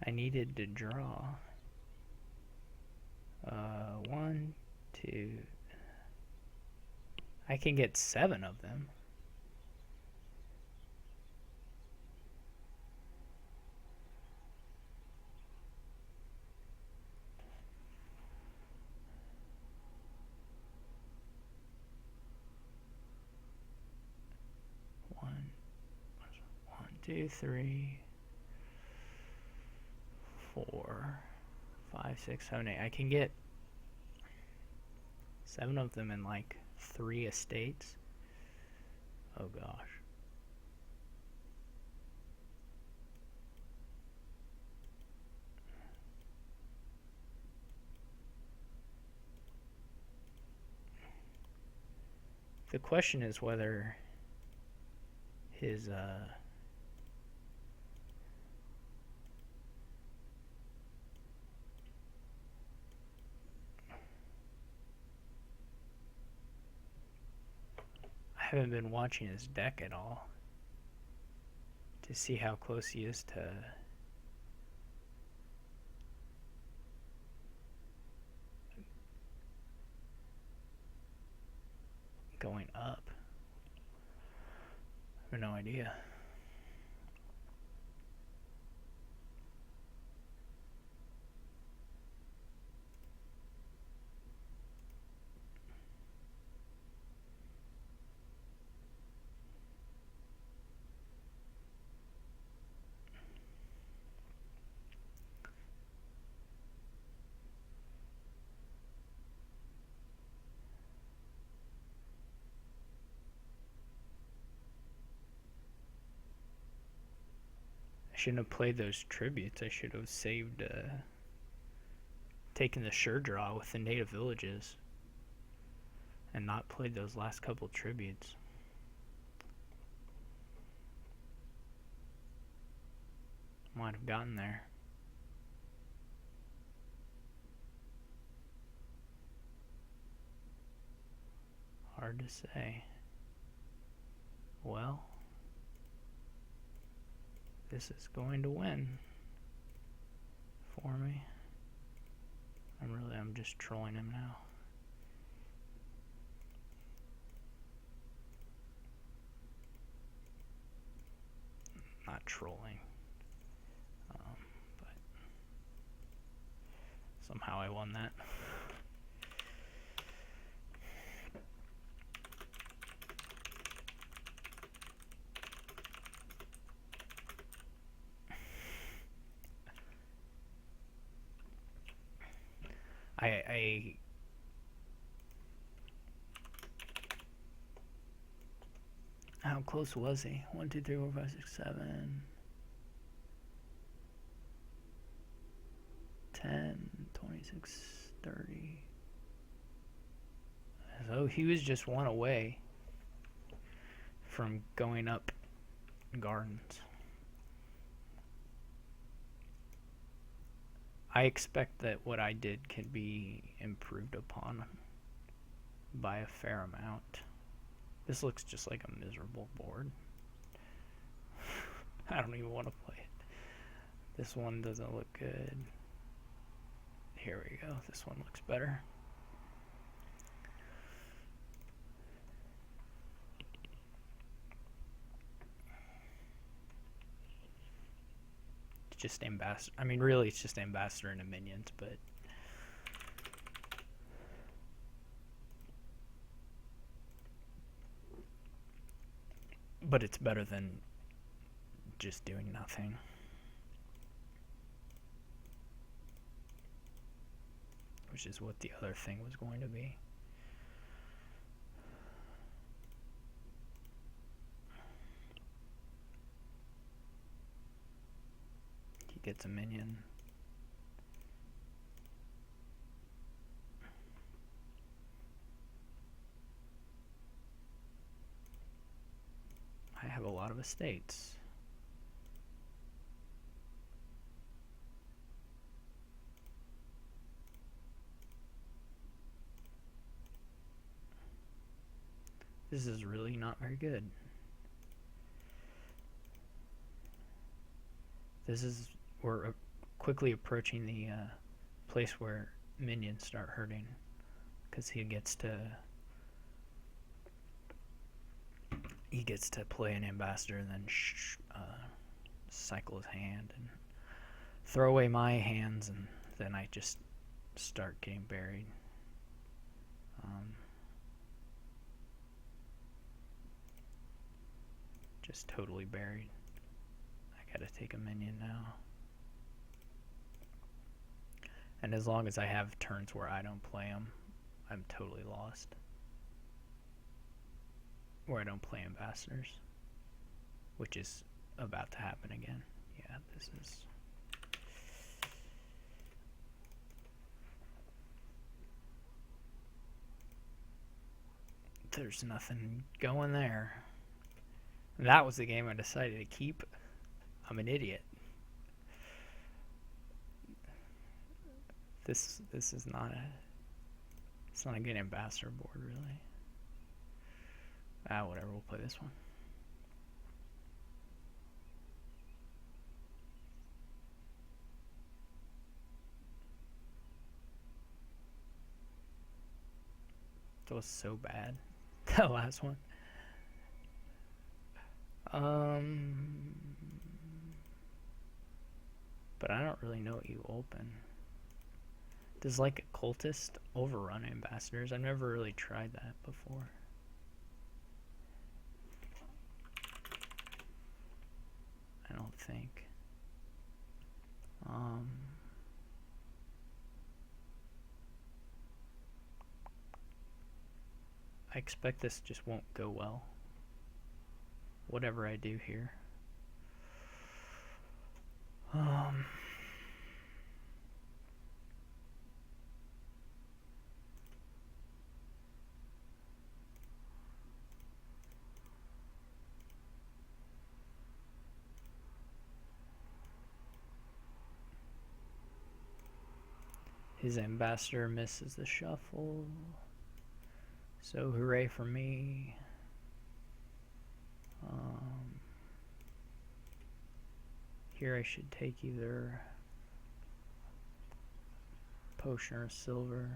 I needed to draw 1, 2. I can get 7 of them. One, 2, 3, 4, 5, 6, 7, 8. I can get 7 of them in like 3 estates. Oh gosh. The question is whether his I haven't been watching his deck at all to see how close he is to going up. I have no idea. I shouldn't have played those tributes. I should have saved, taken the sure draw with the native villages and not played those last couple tributes. Might have gotten there. Hard to say. Well, this is going to win. for me. I'm just trolling him now. Not trolling. But somehow I won that. How close was he? 1, 2, 3, 4, 5, 6, 7, 10, 26, 30. So he was just one away from going up gardens. I expect that what I did can be improved upon by a fair amount. This looks just like a miserable board. I don't even want to play it. This one doesn't look good. Here we go. This one looks better. It's just ambassador. I mean, really, it's just ambassador and minions, but it's better than just doing nothing. Which is what the other thing was going to be. He gets a minion. I have a lot of estates. This is really not very good. We're quickly approaching the place where minions start hurting, because he gets to play an ambassador and then cycle his hand and throw away my hands, and then I just start getting buried. Just totally buried. I gotta take a minion now. And as long as I have turns where I don't play them, I'm totally lost. Where I don't play ambassadors, which is about to happen again. Yeah, this is... There's nothing going there. That was the game I decided to keep. I'm an idiot. This is not a... It's not a good ambassador board, really. Whatever, we'll play this one. That was so bad. That last one. But I don't really know what you open. Does like a cultist overrun ambassadors? I've never really tried that before. I don't think. I expect this just won't go well. Whatever I do here. His ambassador misses the shuffle. So hooray for me. Here I should take either Potion of silver.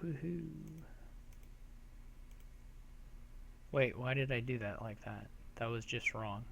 Woohoo. Wait, why did I do that like that? That was just wrong.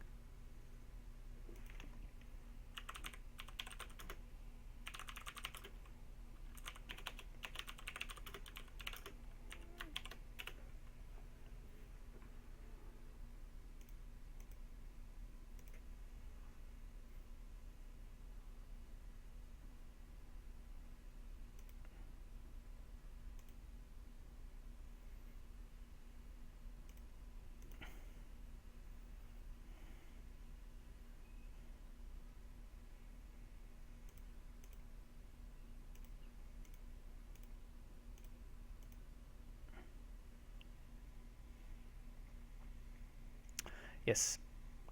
Yes,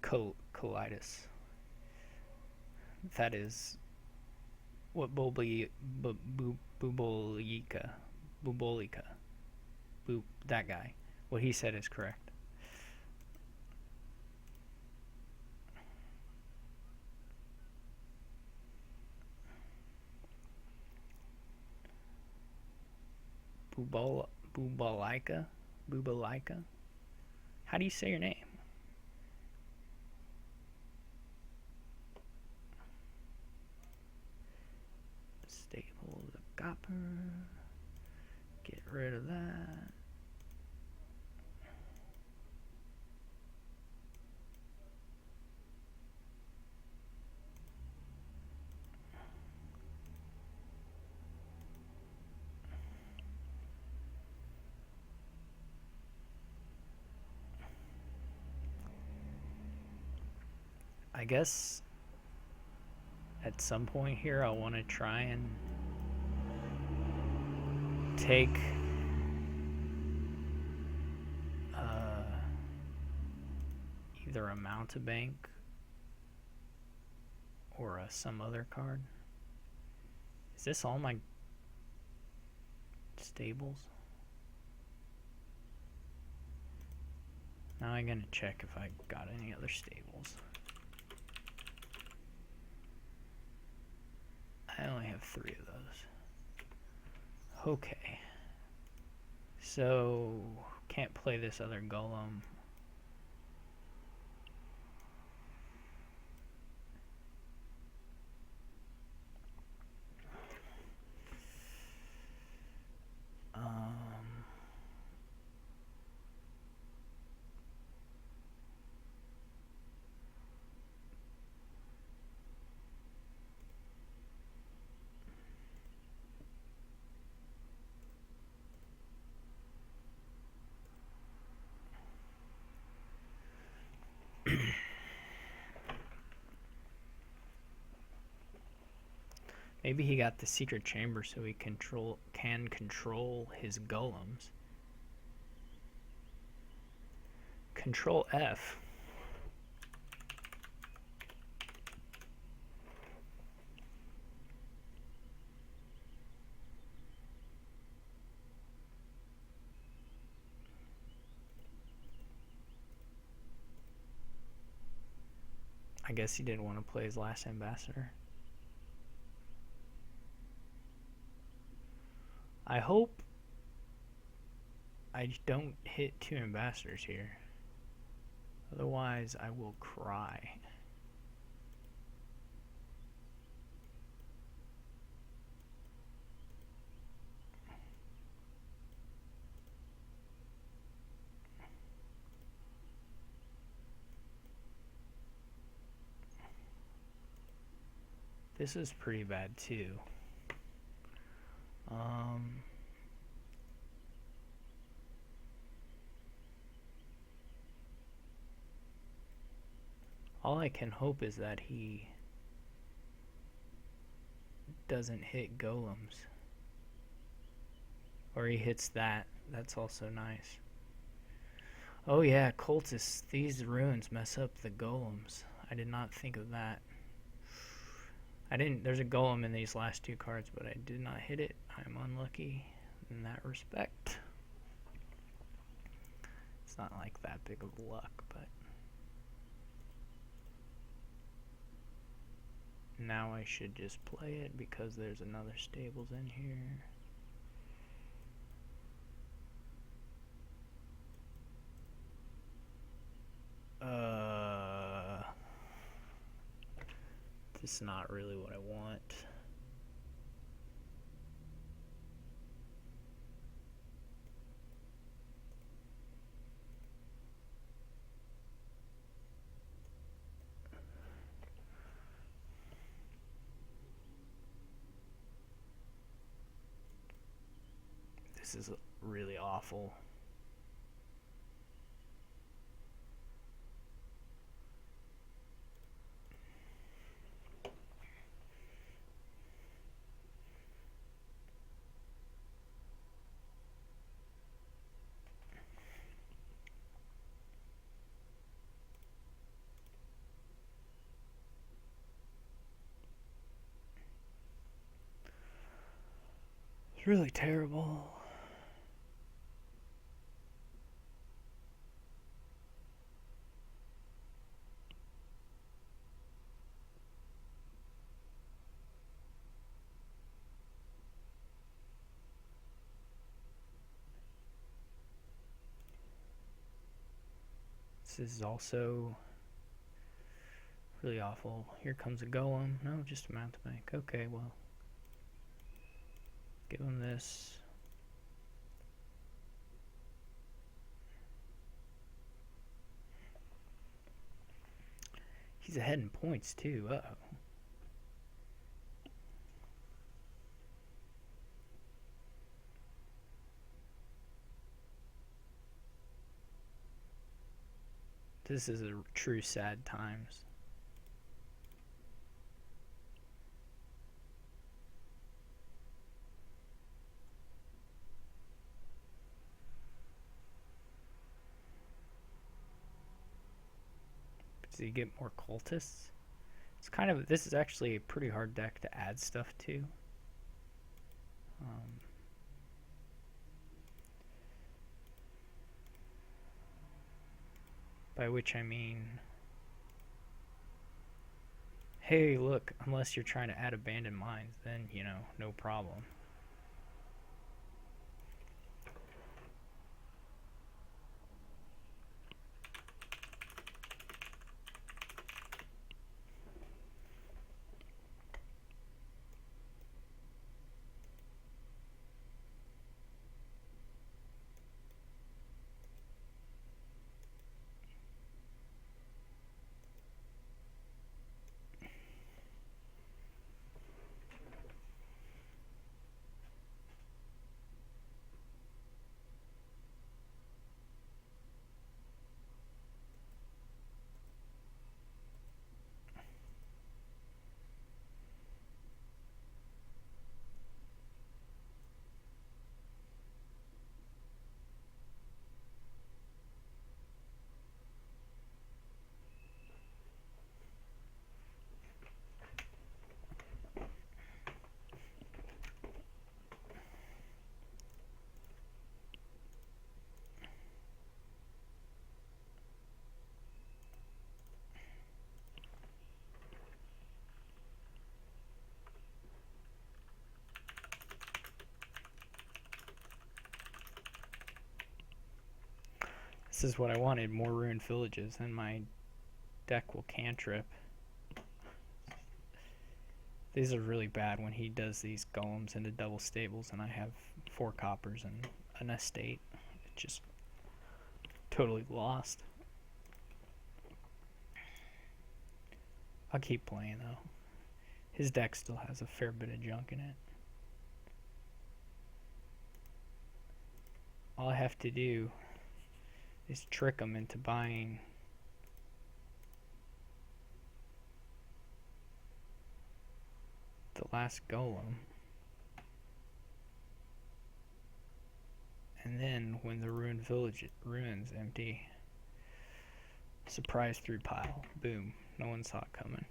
colitis. That is what bubolica, that guy. What he said is correct. Bubolica? Bubolica? How do you say your name? Stable the copper. Get rid of that. I guess at some point here I'll want to try and take either a mountebank or some other card. Is this all my stables? Now I'm gonna check if I got any other stables. I only have 3 of those. Okay. So, can't play this other golem. Maybe he got the secret chamber so he can control his golems. Control F. I guess he didn't want to play his last ambassador. I hope I don't hit 2 ambassadors here. Otherwise, I will cry. This is pretty bad too. All I can hope is that he doesn't hit golems. Or he hits that. That's also nice. Oh yeah, cultists. These runes mess up the golems. I did not think of that. I didn't. There's a golem in these last two cards, but I did not hit it. I'm unlucky in that respect. It's not like that big of luck, but now I should just play it because there's another stables in here. This is not really what I want. This is really awful. It's really terrible. This is also really awful. Here comes a golem. No, just a mountebank. Okay, well. Give him this. He's ahead in points too. Uh-oh. This is a true sad times. Does he get more cultists? It's kind of, this is actually a pretty hard deck to add stuff to. By which I mean, hey, look, unless you're trying to add abandoned mines, then, you know, no problem. This is what I wanted, more ruined villages, and my deck will cantrip. These are really bad when he does these golems into double stables and I have 4 coppers and an estate. It just totally lost. I'll keep playing though. His deck still has a fair bit of junk in it. All I have to do is trick him into buying the last golem, And then when the ruined village ruins empty, surprise 3 pile. Boom. No one saw it coming.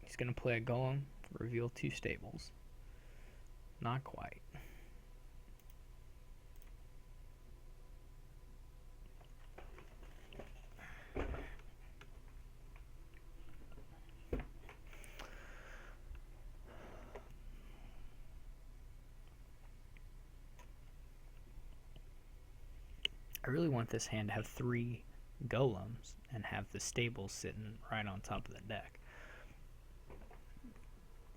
He's going to play a golem, reveal 2 stables. Not quite. I really want this hand to have 3 golems and have the stables sitting right on top of the deck.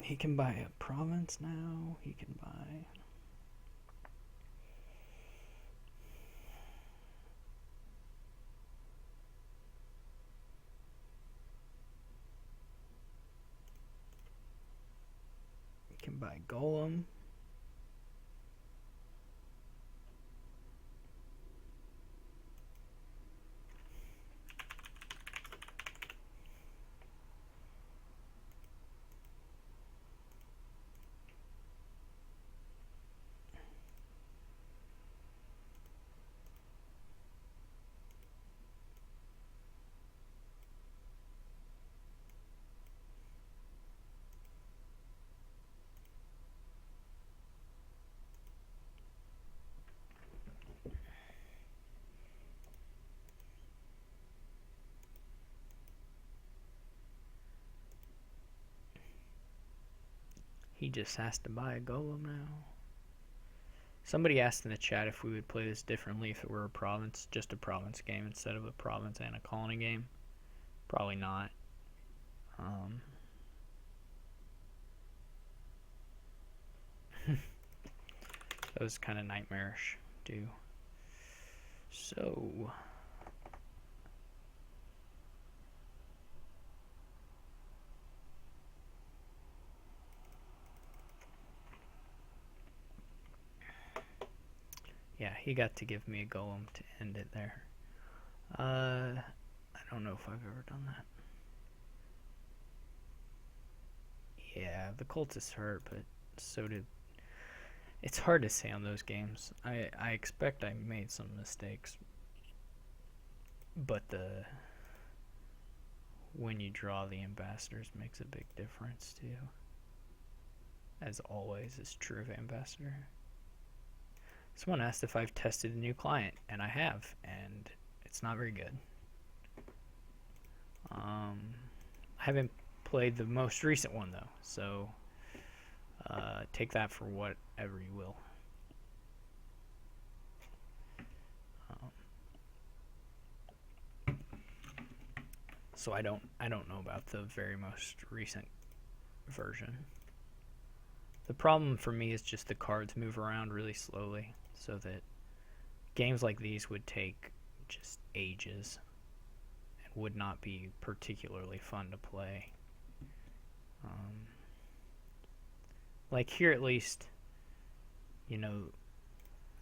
He can buy a province now. He can buy... He can buy golem. He just has to buy a golem now. Somebody asked in the chat if we would play this differently if it were a province, just a province game instead of a province and a colony game. Probably not. That was kind of nightmarish, too. So... yeah, he got to give me a golem to end it there. I don't know if I've ever done that. Yeah, the cultists hurt, but so did... It's hard to say on those games. I expect I made some mistakes. But when you draw the ambassadors makes a big difference too. As always is true of ambassador. Someone asked if I've tested a new client, and I have, and it's not very good. I haven't played the most recent one though, so take that for whatever you will. So I don't know about the very most recent version. The problem for me is just the cards move around really slowly, so that games like these would take just ages and would not be particularly fun to play. Like here at least, you know,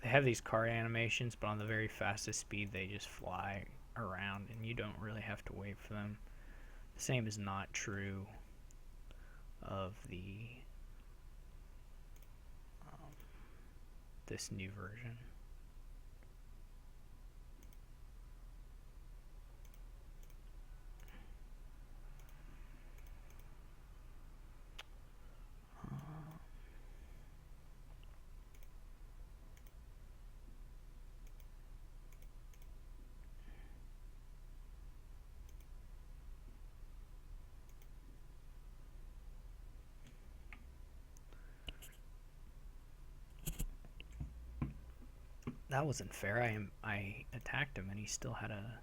they have these card animations, but on the very fastest speed they just fly around and you don't really have to wait for them. The same is not true of the this new version. That wasn't fair. I attacked him and he still had a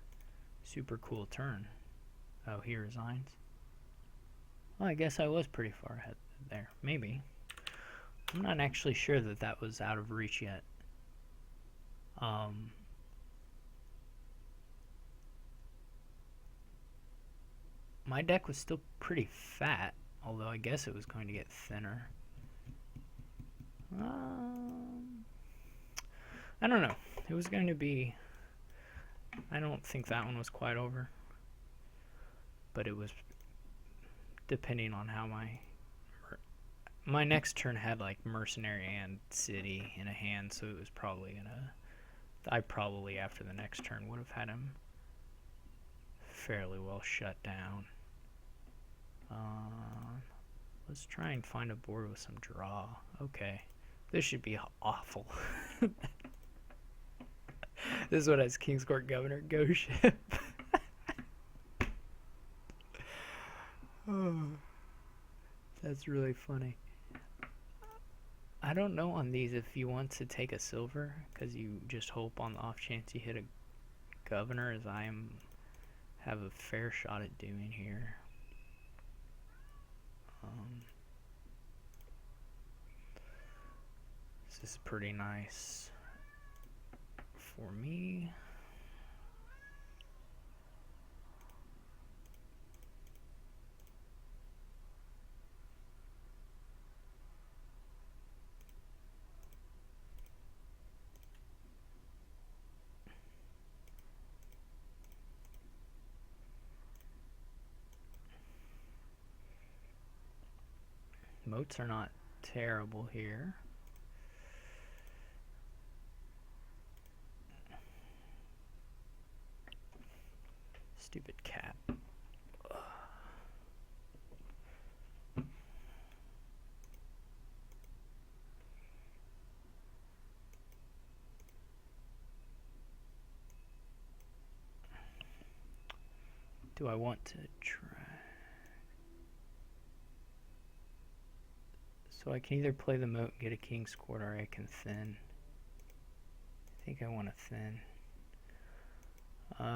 super cool turn. Oh, he resigns. Well, I guess I was pretty far ahead there. Maybe. I'm not actually sure that that was out of reach yet. My deck was still pretty fat Although I guess it was going to get thinner. I don't know. It was going to be... I don't think that one was quite over. But it was... Depending on how my next turn had like mercenary and city in a hand, so it was probably I probably after the next turn would have had him fairly well shut down. Let's try and find a board with some draw. Okay, this should be awful. This one has King's Court Governor, go ship. Oh, that's really funny. I don't know on these if you want to take a silver, because you just hope on the off chance you hit a governor, as I have a fair shot at doing here. This is pretty nice for me. Moats are not terrible here. Stupid cat. Do I want to try? So I can either play the moat and get a King's Court, or I can thin. I think I want to thin.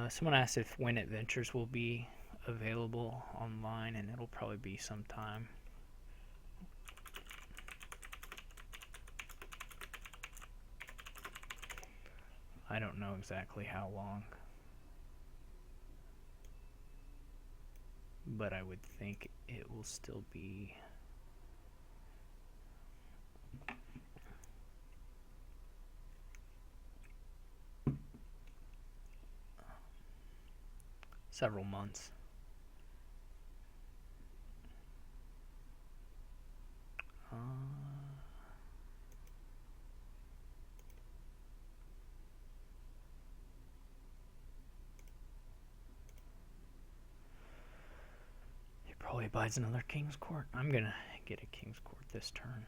Someone asked if When Adventures will be available online, and it'll probably be sometime. I don't know exactly how long, but I would think it will still be several months. He probably buys another King's Court. I'm gonna get a King's Court this turn.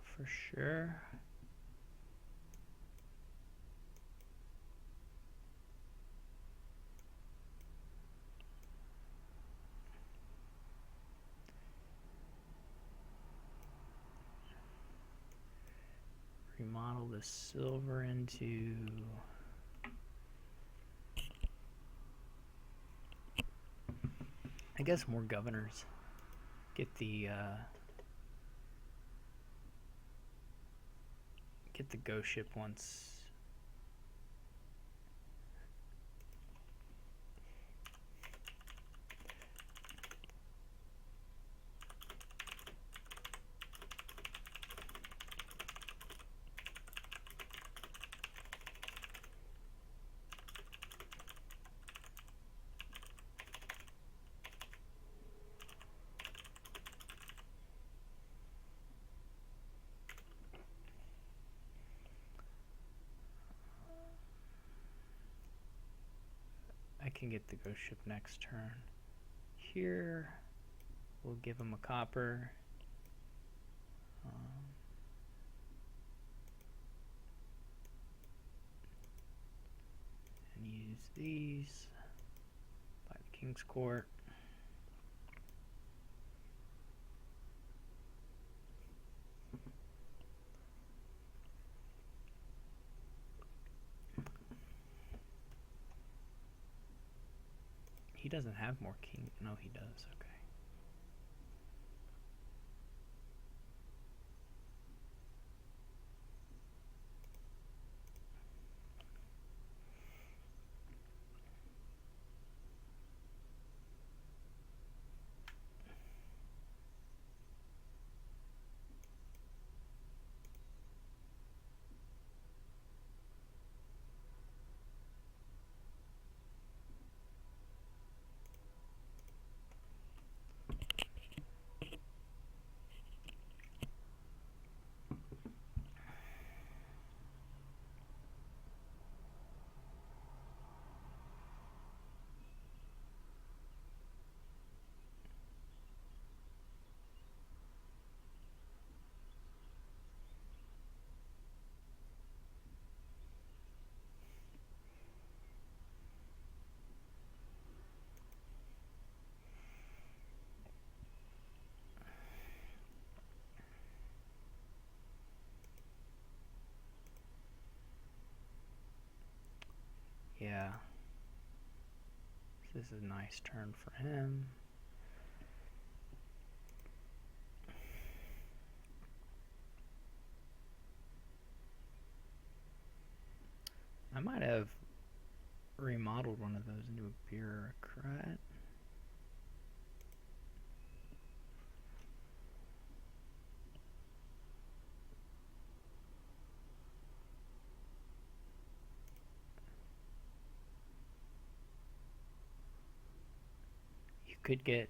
For sure. Remodel the silver into I guess more governors. Get the ghost ship once. I can get the ghost ship next turn. Here, we'll give him a copper. And use these by the King's Court. He doesn't have more king. No, he does. Okay. This is a nice turn for him. I might have remodeled one of those into a bureaucrat. You could get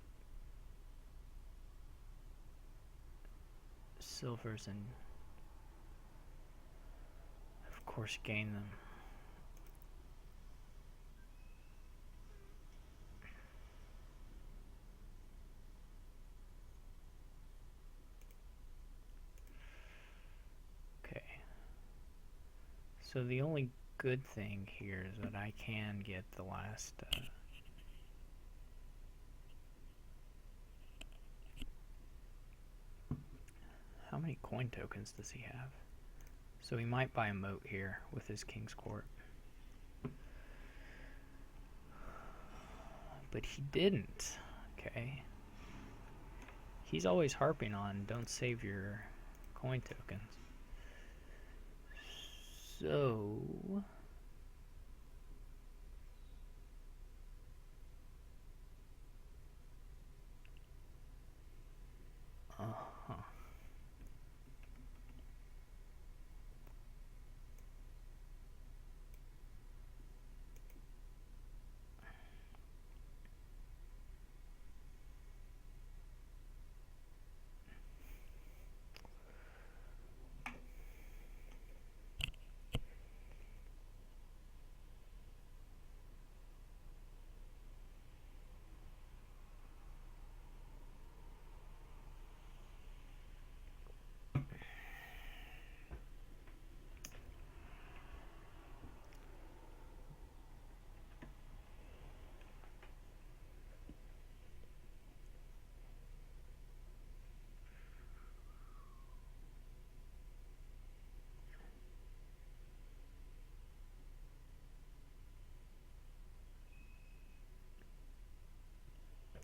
silvers and of course gain them. Okay. So the only good thing here is that I can get the last how many coin tokens does he have? So he might buy a moat here with his King's Court. But he didn't. Okay. He's always harping on don't save your coin tokens. So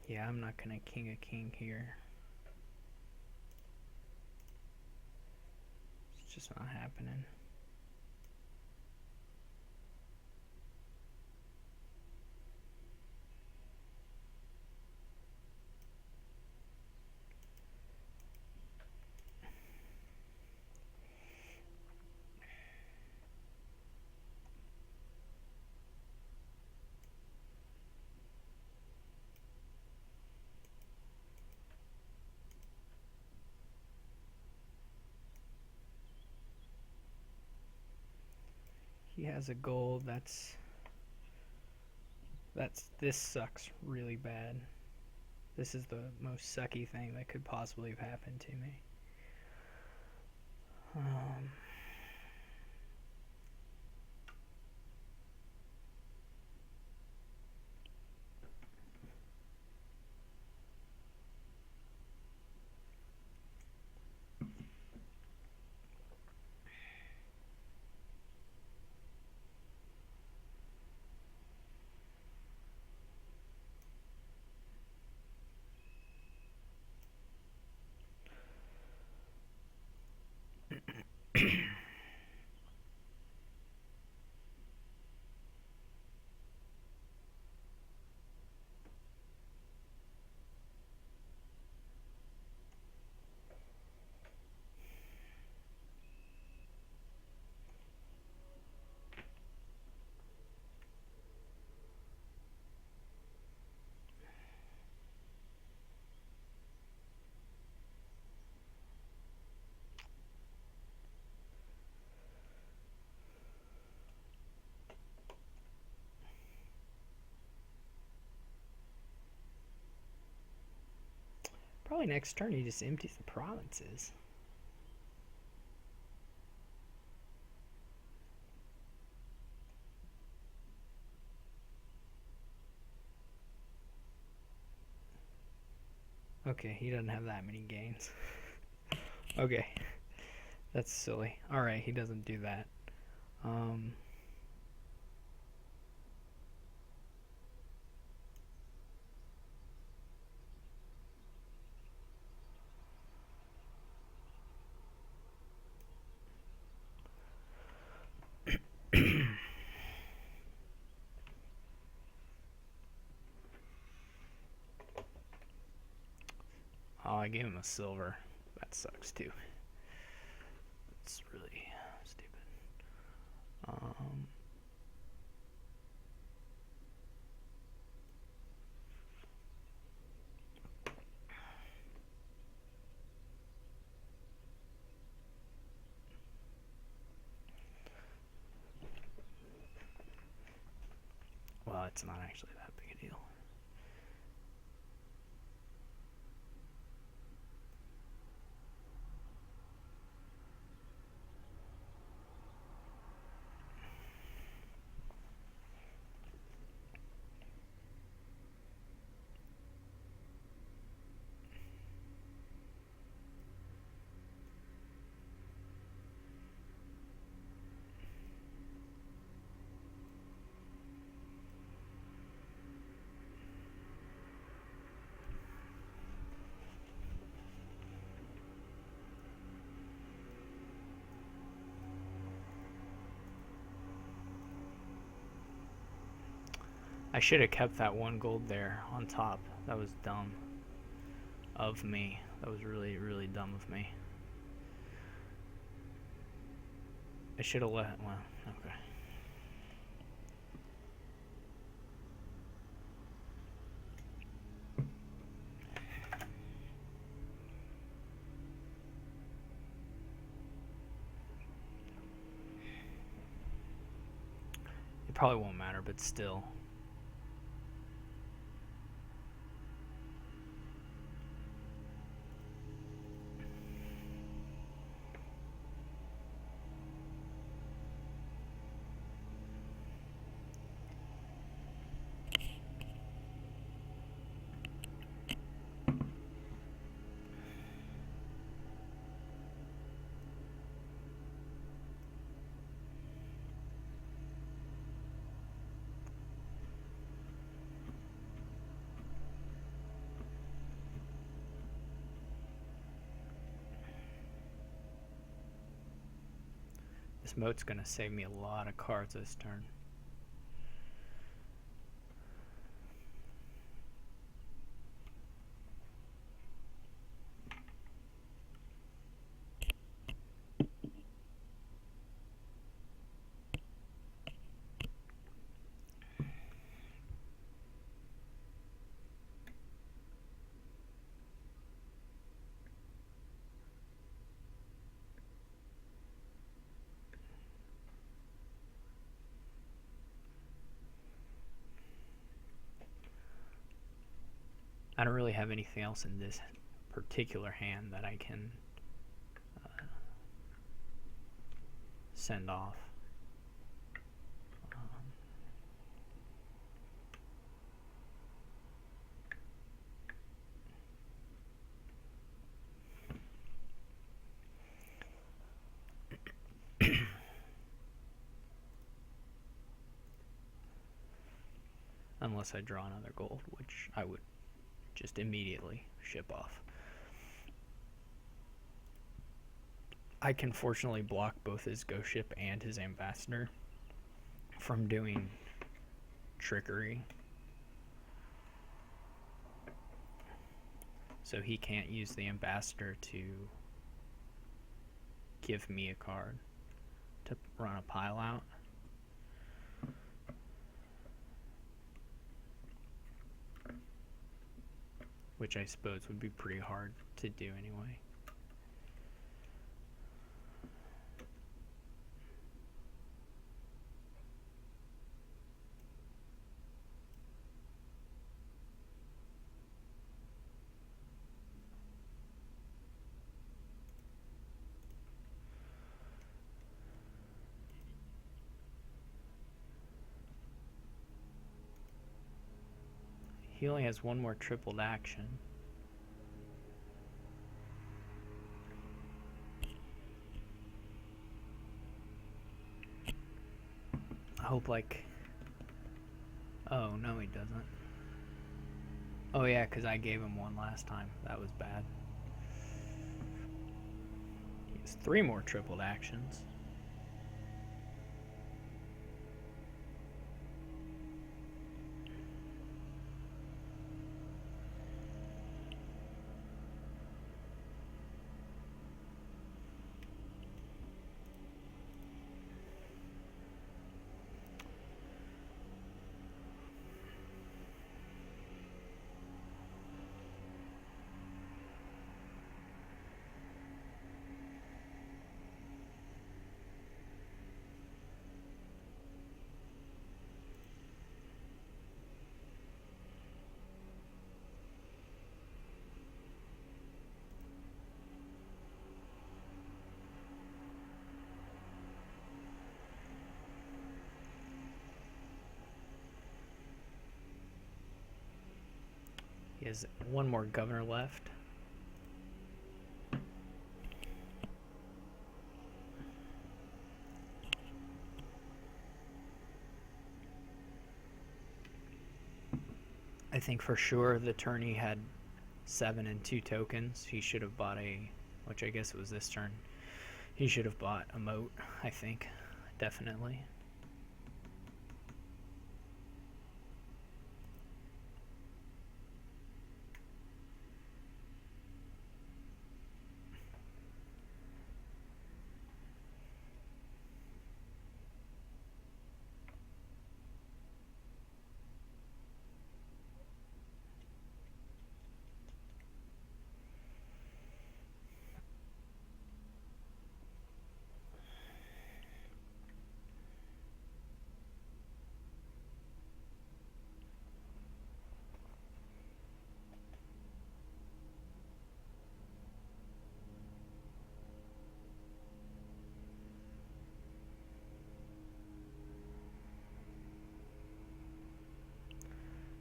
yeah, I'm not gonna king a king here. It's just not happening. He has a gold. This sucks really bad. This is the most sucky thing that could possibly have happened to me. Probably next turn he just empties the provinces. Okay, he doesn't have that many gains. Okay, that's silly. Alright, he doesn't do that. I gave him a silver. That sucks too. It's really stupid. Well, it's not actually that big a deal. I should have kept that 1 gold there on top. That was dumb of me. That was really, really dumb of me. I should have let, well, okay. It probably won't matter, but still. This moat's gonna save me a lot of cards this turn. I don't really have anything else in this particular hand that I can send off. Unless I draw another gold, which I would just immediately ship off. I can fortunately block both his ghost ship and his ambassador from doing trickery. So he can't use the ambassador to give me a card to run a pile out. Which I suppose would be pretty hard to do anyway. He only has one more tripled action. I hope like... Oh, no he doesn't. Oh yeah, because I gave him one last time. That was bad. He has 3 more tripled actions. He has one more governor left. I think for sure the turn he had 7 and 2 tokens. He should have bought which I guess it was this turn. He should have bought a moat, I think. Definitely.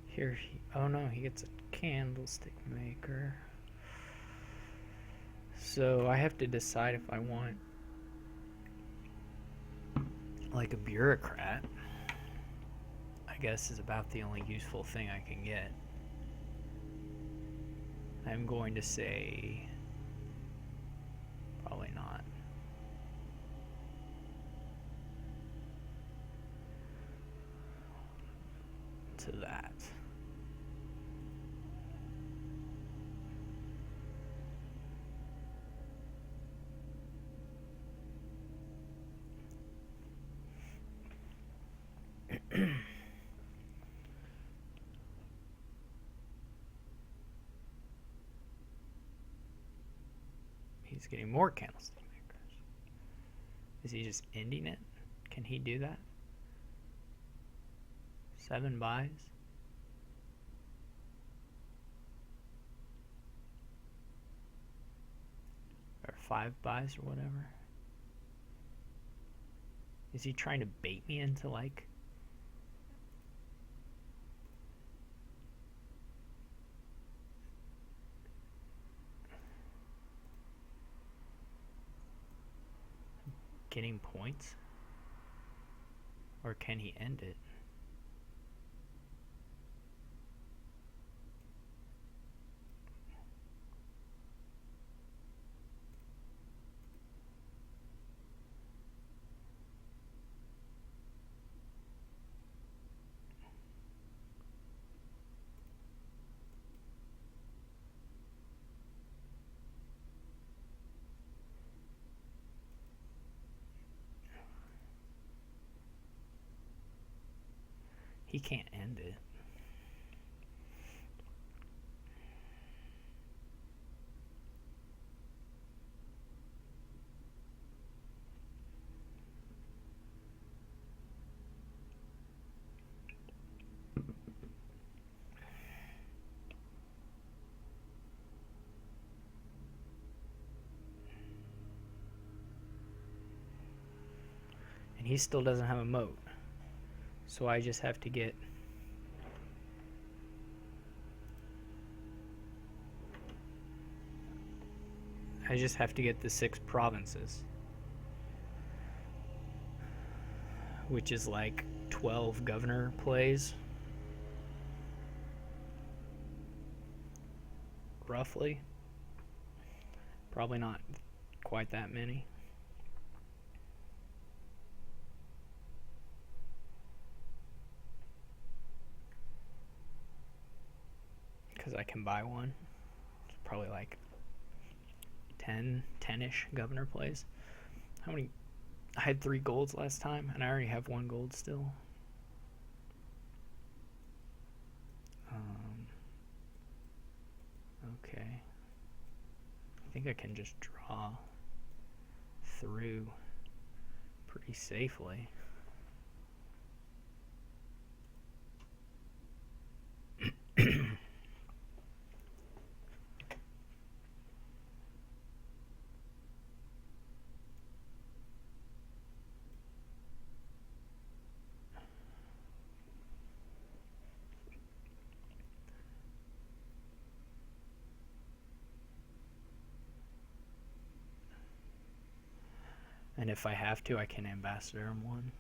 Here, oh no, he gets a candlestick maker. So I have to decide if I want like a bureaucrat. I guess is about the only useful thing I can get. I'm going to say probably not. To that. He's getting more candlestick makers. Is he just ending it? Can he do that? 7 buys? Or 5 buys or whatever? Is he trying to bait me into like getting points? Or can he end it? He can't end it. And he still doesn't have a moat. So I just have to get the 6 provinces, which is like 12 governor plays, roughly. Probably not quite that many. Because I can buy one. It's probably like 10-ish governor plays. How many? I had 3 golds last time, and I already have 1 gold still. Okay. I think I can just draw through pretty safely. And if I have to, I can ambassador him one.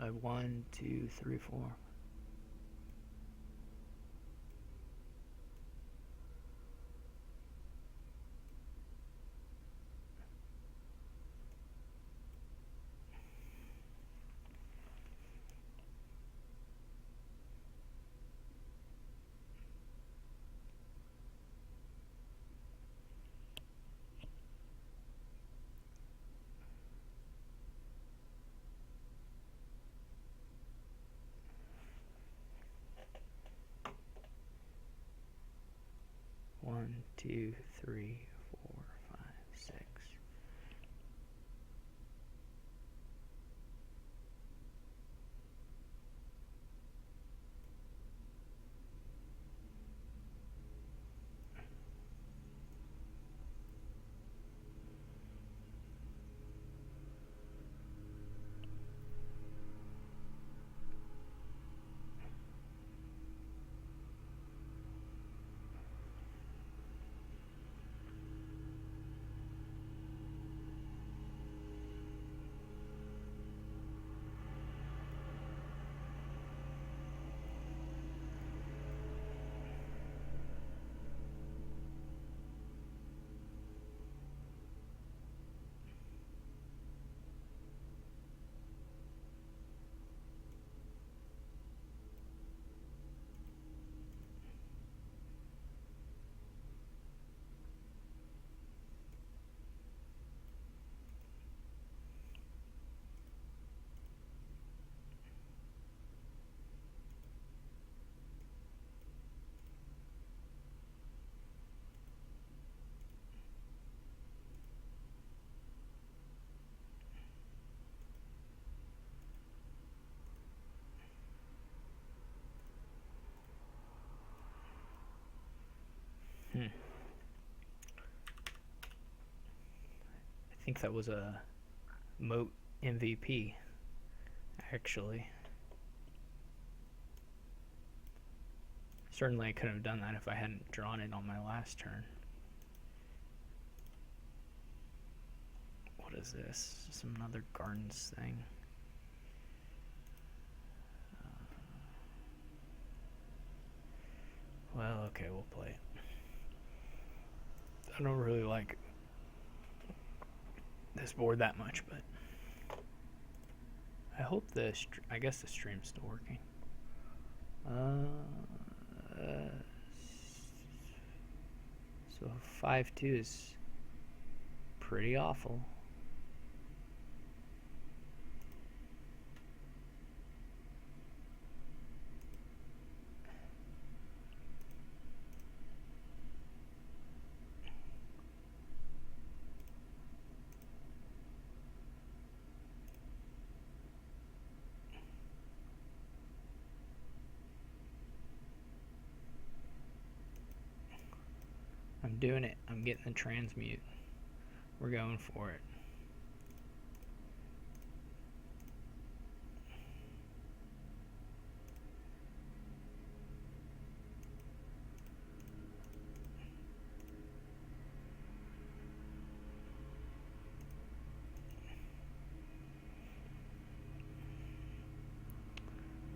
um, 1, 2, 3, 4. One, two, three, 4, 5, 6. I think that was a moat MVP, actually. Certainly I couldn't have done that if I hadn't drawn it on my last turn. What is this? Some other gardens thing. Well, okay, we'll play it. I don't really like this board that much, but I hope I guess the stream's still working. So 5-2 is pretty awful. I'm doing it. I'm getting the transmute. We're going for it.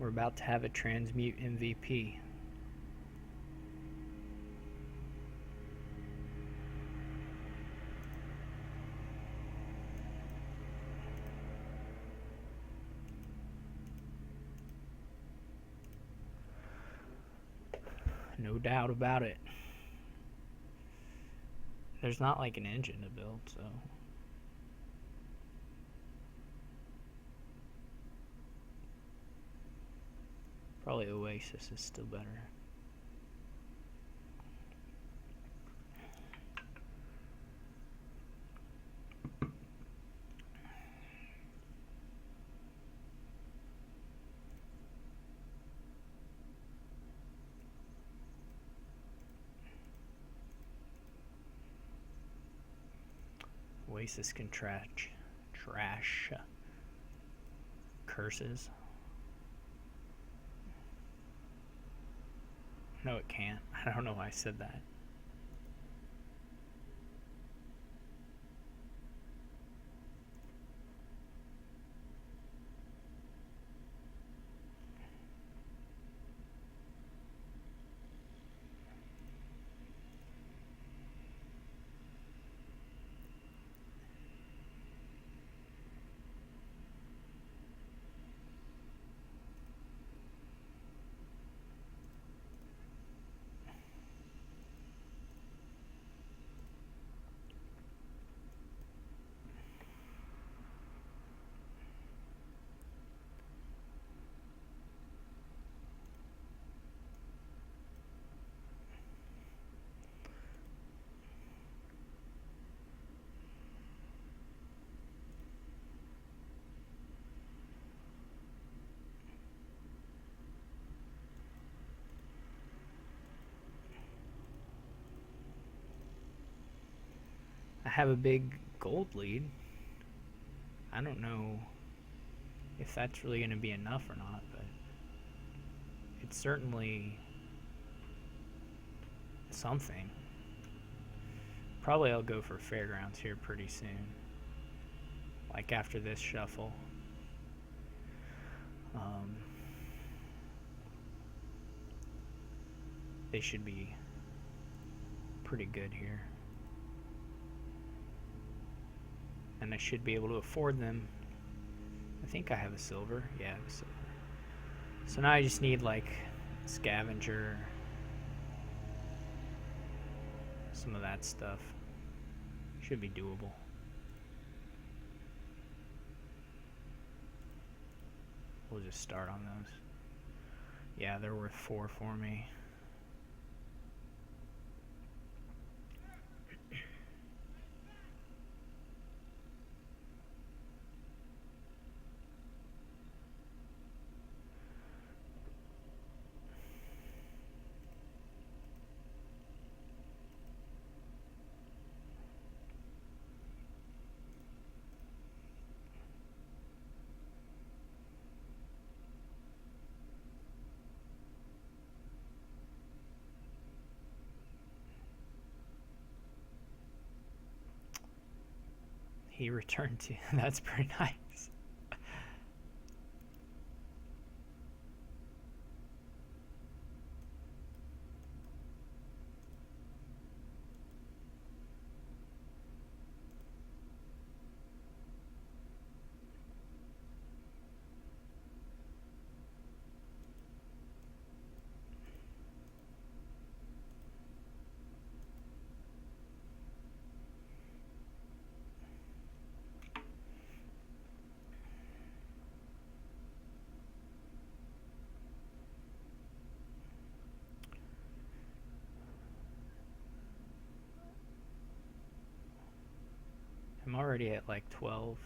We're about to have a transmute MVP. No doubt about it. There's not like an engine to build, so Probably Oasis is still better. Oasis can trash curses. No, it can't. I don't know why I said that. I have a big gold lead. I don't know if that's really going to be enough or not, but it's certainly something. Probably I'll go for Fairgrounds here pretty soon. Like after this shuffle. They should be pretty good here. And I should be able to afford them. I think I have a silver. Yeah, I have a silver. So now I just need like scavenger, some of that stuff. Should be doable. We'll just start on those. Yeah, they're worth 4 for me. He returned to. That's pretty nice. I'm already at like 12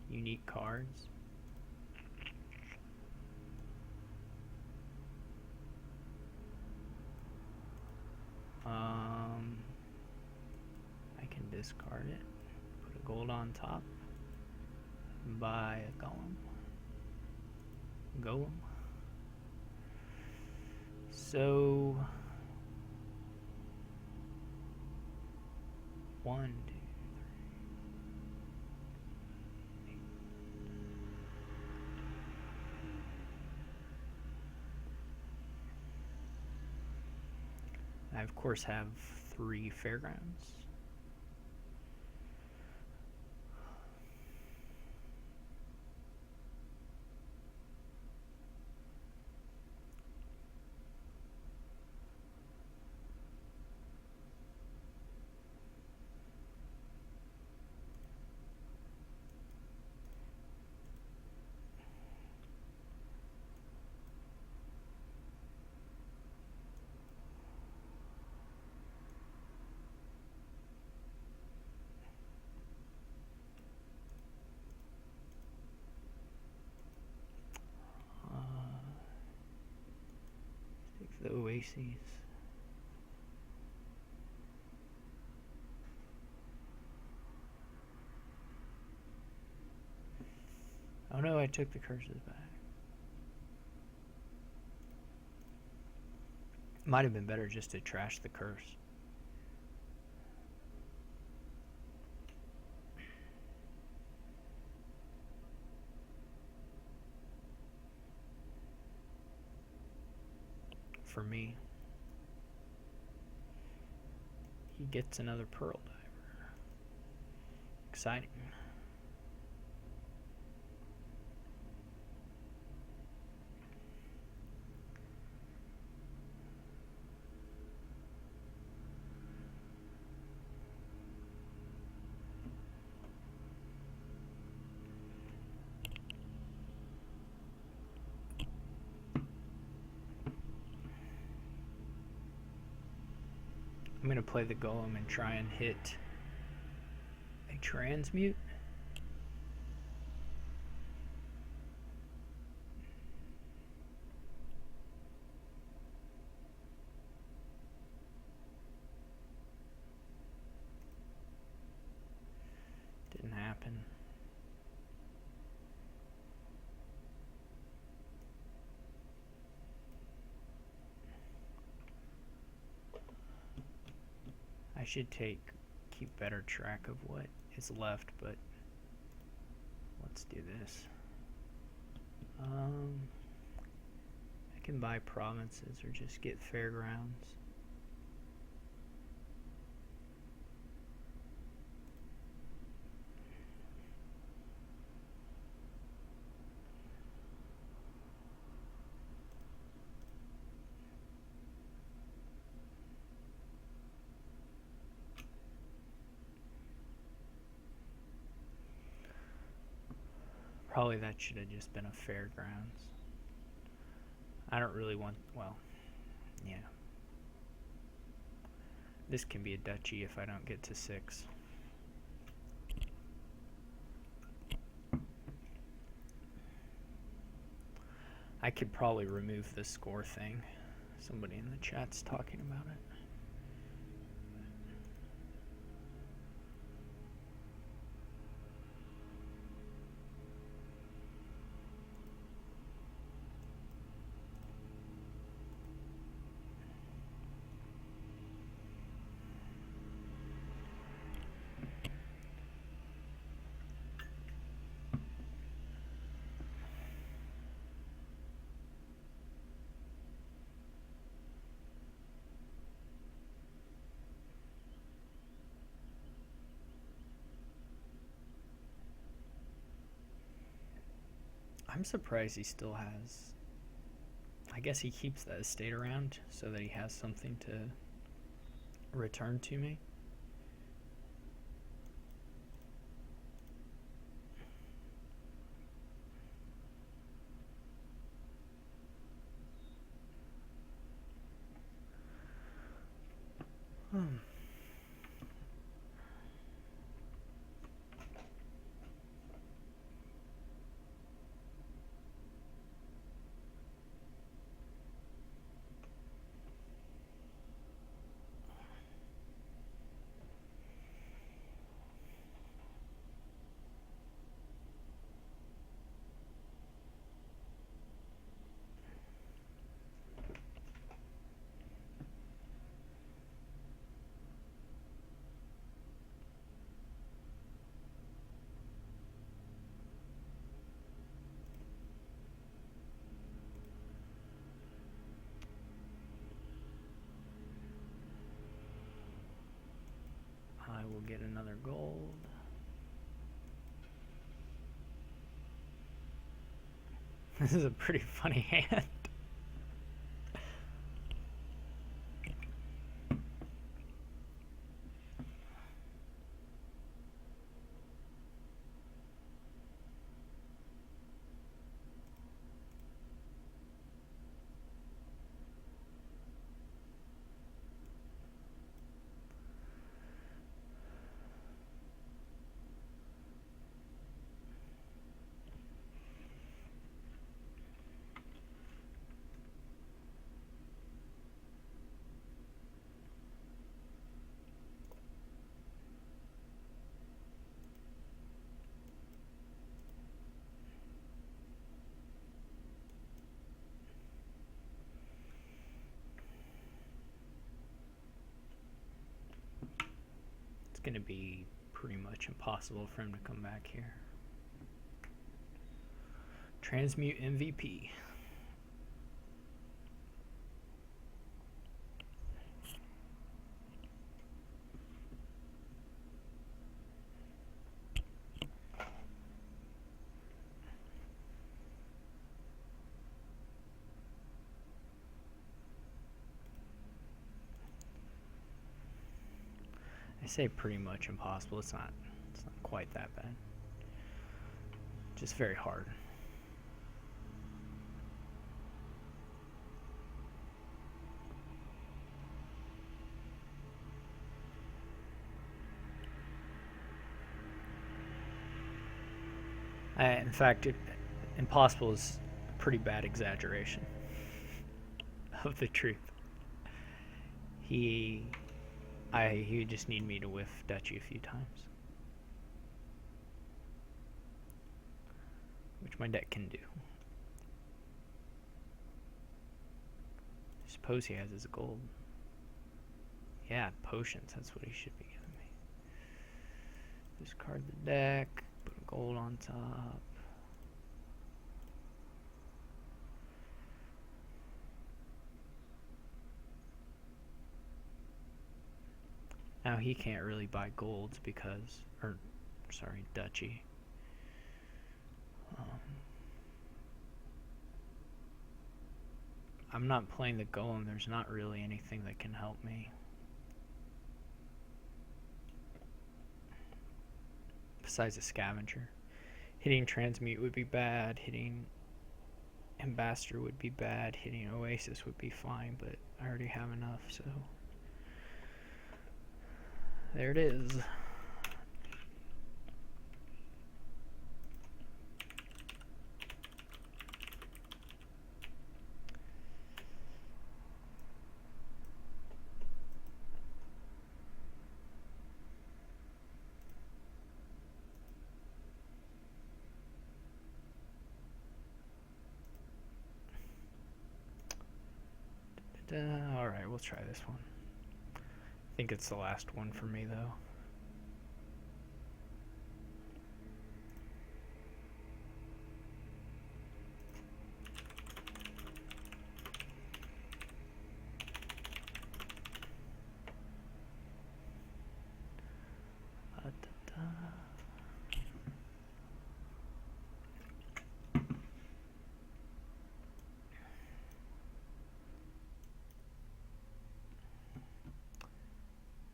unique cards. I can discard it, put a gold on top, buy a golem. So 1, 2, 3. I of course have 3 Fairgrounds. The Oases. Oh no, I took the curses back. Might have been better just to trash the curse. For me. He gets another Pearl Diver. Exciting. I'm going to play the Golem and try and hit a Transmute. Didn't happen. I should keep better track of what is left, but let's do this. I can buy provinces or just get fairgrounds. Probably that should have just been a fairgrounds. I don't really want, well, yeah. This can be a duchy if I don't get to 6. I could probably remove the score thing. Somebody in the chat's talking about it. I'm surprised he still has, I guess he keeps that estate around so that he has something to return to me. I will get another gold. This is a pretty funny hand. going to be pretty much impossible for him to come back here. Transmute MVP. I say pretty much impossible. It's not quite that bad. Just very hard. In fact, impossible is a pretty bad exaggeration of the truth. He would just need me to whiff Dutchy a few times, which my deck can do. I suppose he has his gold. Yeah, potions, that's what he should be giving me. Discard the deck, put a gold on top. Now he can't really buy golds because, Dutchy. I'm not playing the golem, there's not really anything that can help me. Besides a scavenger. Hitting transmute would be bad, hitting ambassador would be bad, hitting oasis would be fine, but I already have enough, so there it is. Alright, we'll try this one. I think it's the last one for me, though.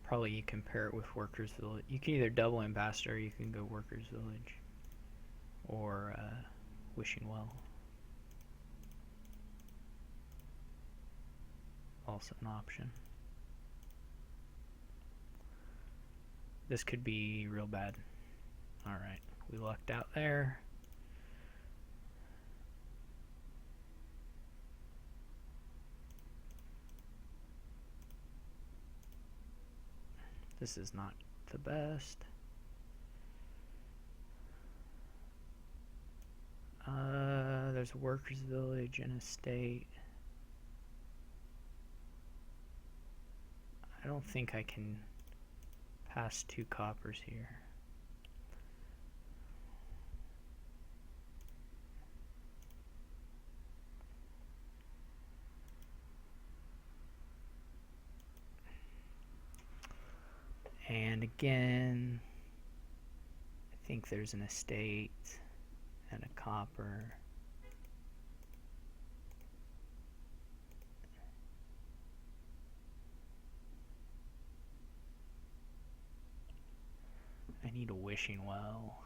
Probably you can pair it with Workers Village. You can either double Ambassador, or you can go Workers Village, or Wishing Well. Also an option. This could be real bad. Alright, we lucked out there. This is not the best. There's a Workers Village and a state. I don't think I can pass 2 coppers here. And again, I think there's an estate and a copper. I need a Wishing Well.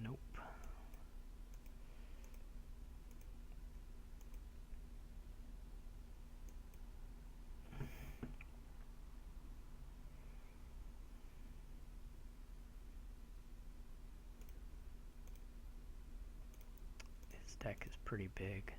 Nope. pretty big.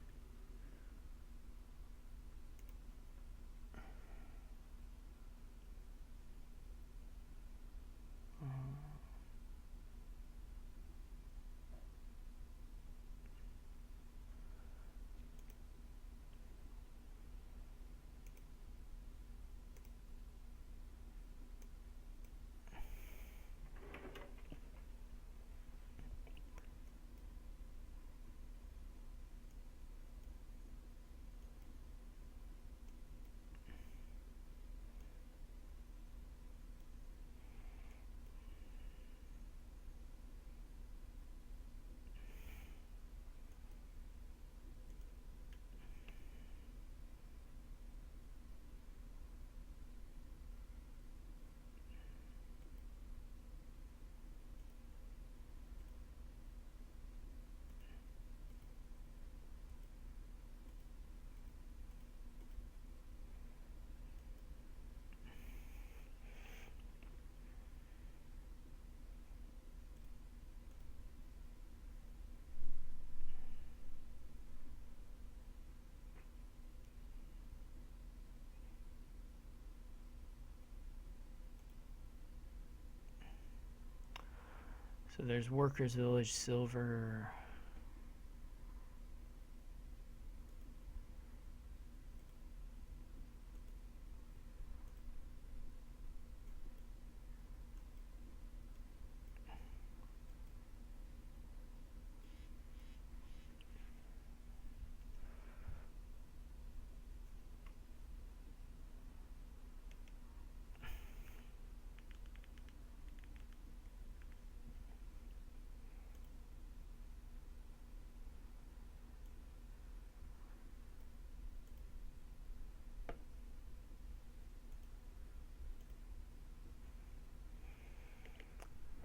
So there's Workers Village, Silver.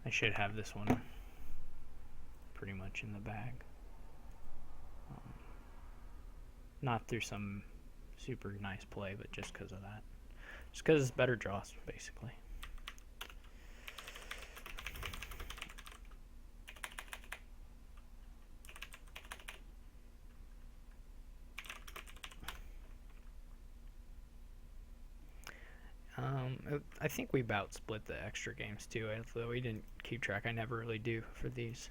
I should have this one pretty much in the bag. Not through some super nice play, but just because of that. Just because it's better draws, basically. I think we about split the extra games too, although we didn't keep track. I never really do for these.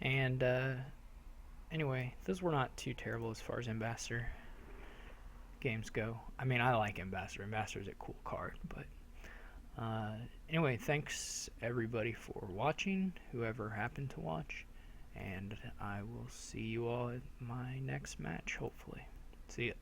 And anyway, those were not too terrible as far as Ambassador games go. I mean, I like Ambassador. Ambassador's a cool card, but anyway, thanks everybody for watching, whoever happened to watch, and I will see you all at my next match, hopefully. See ya.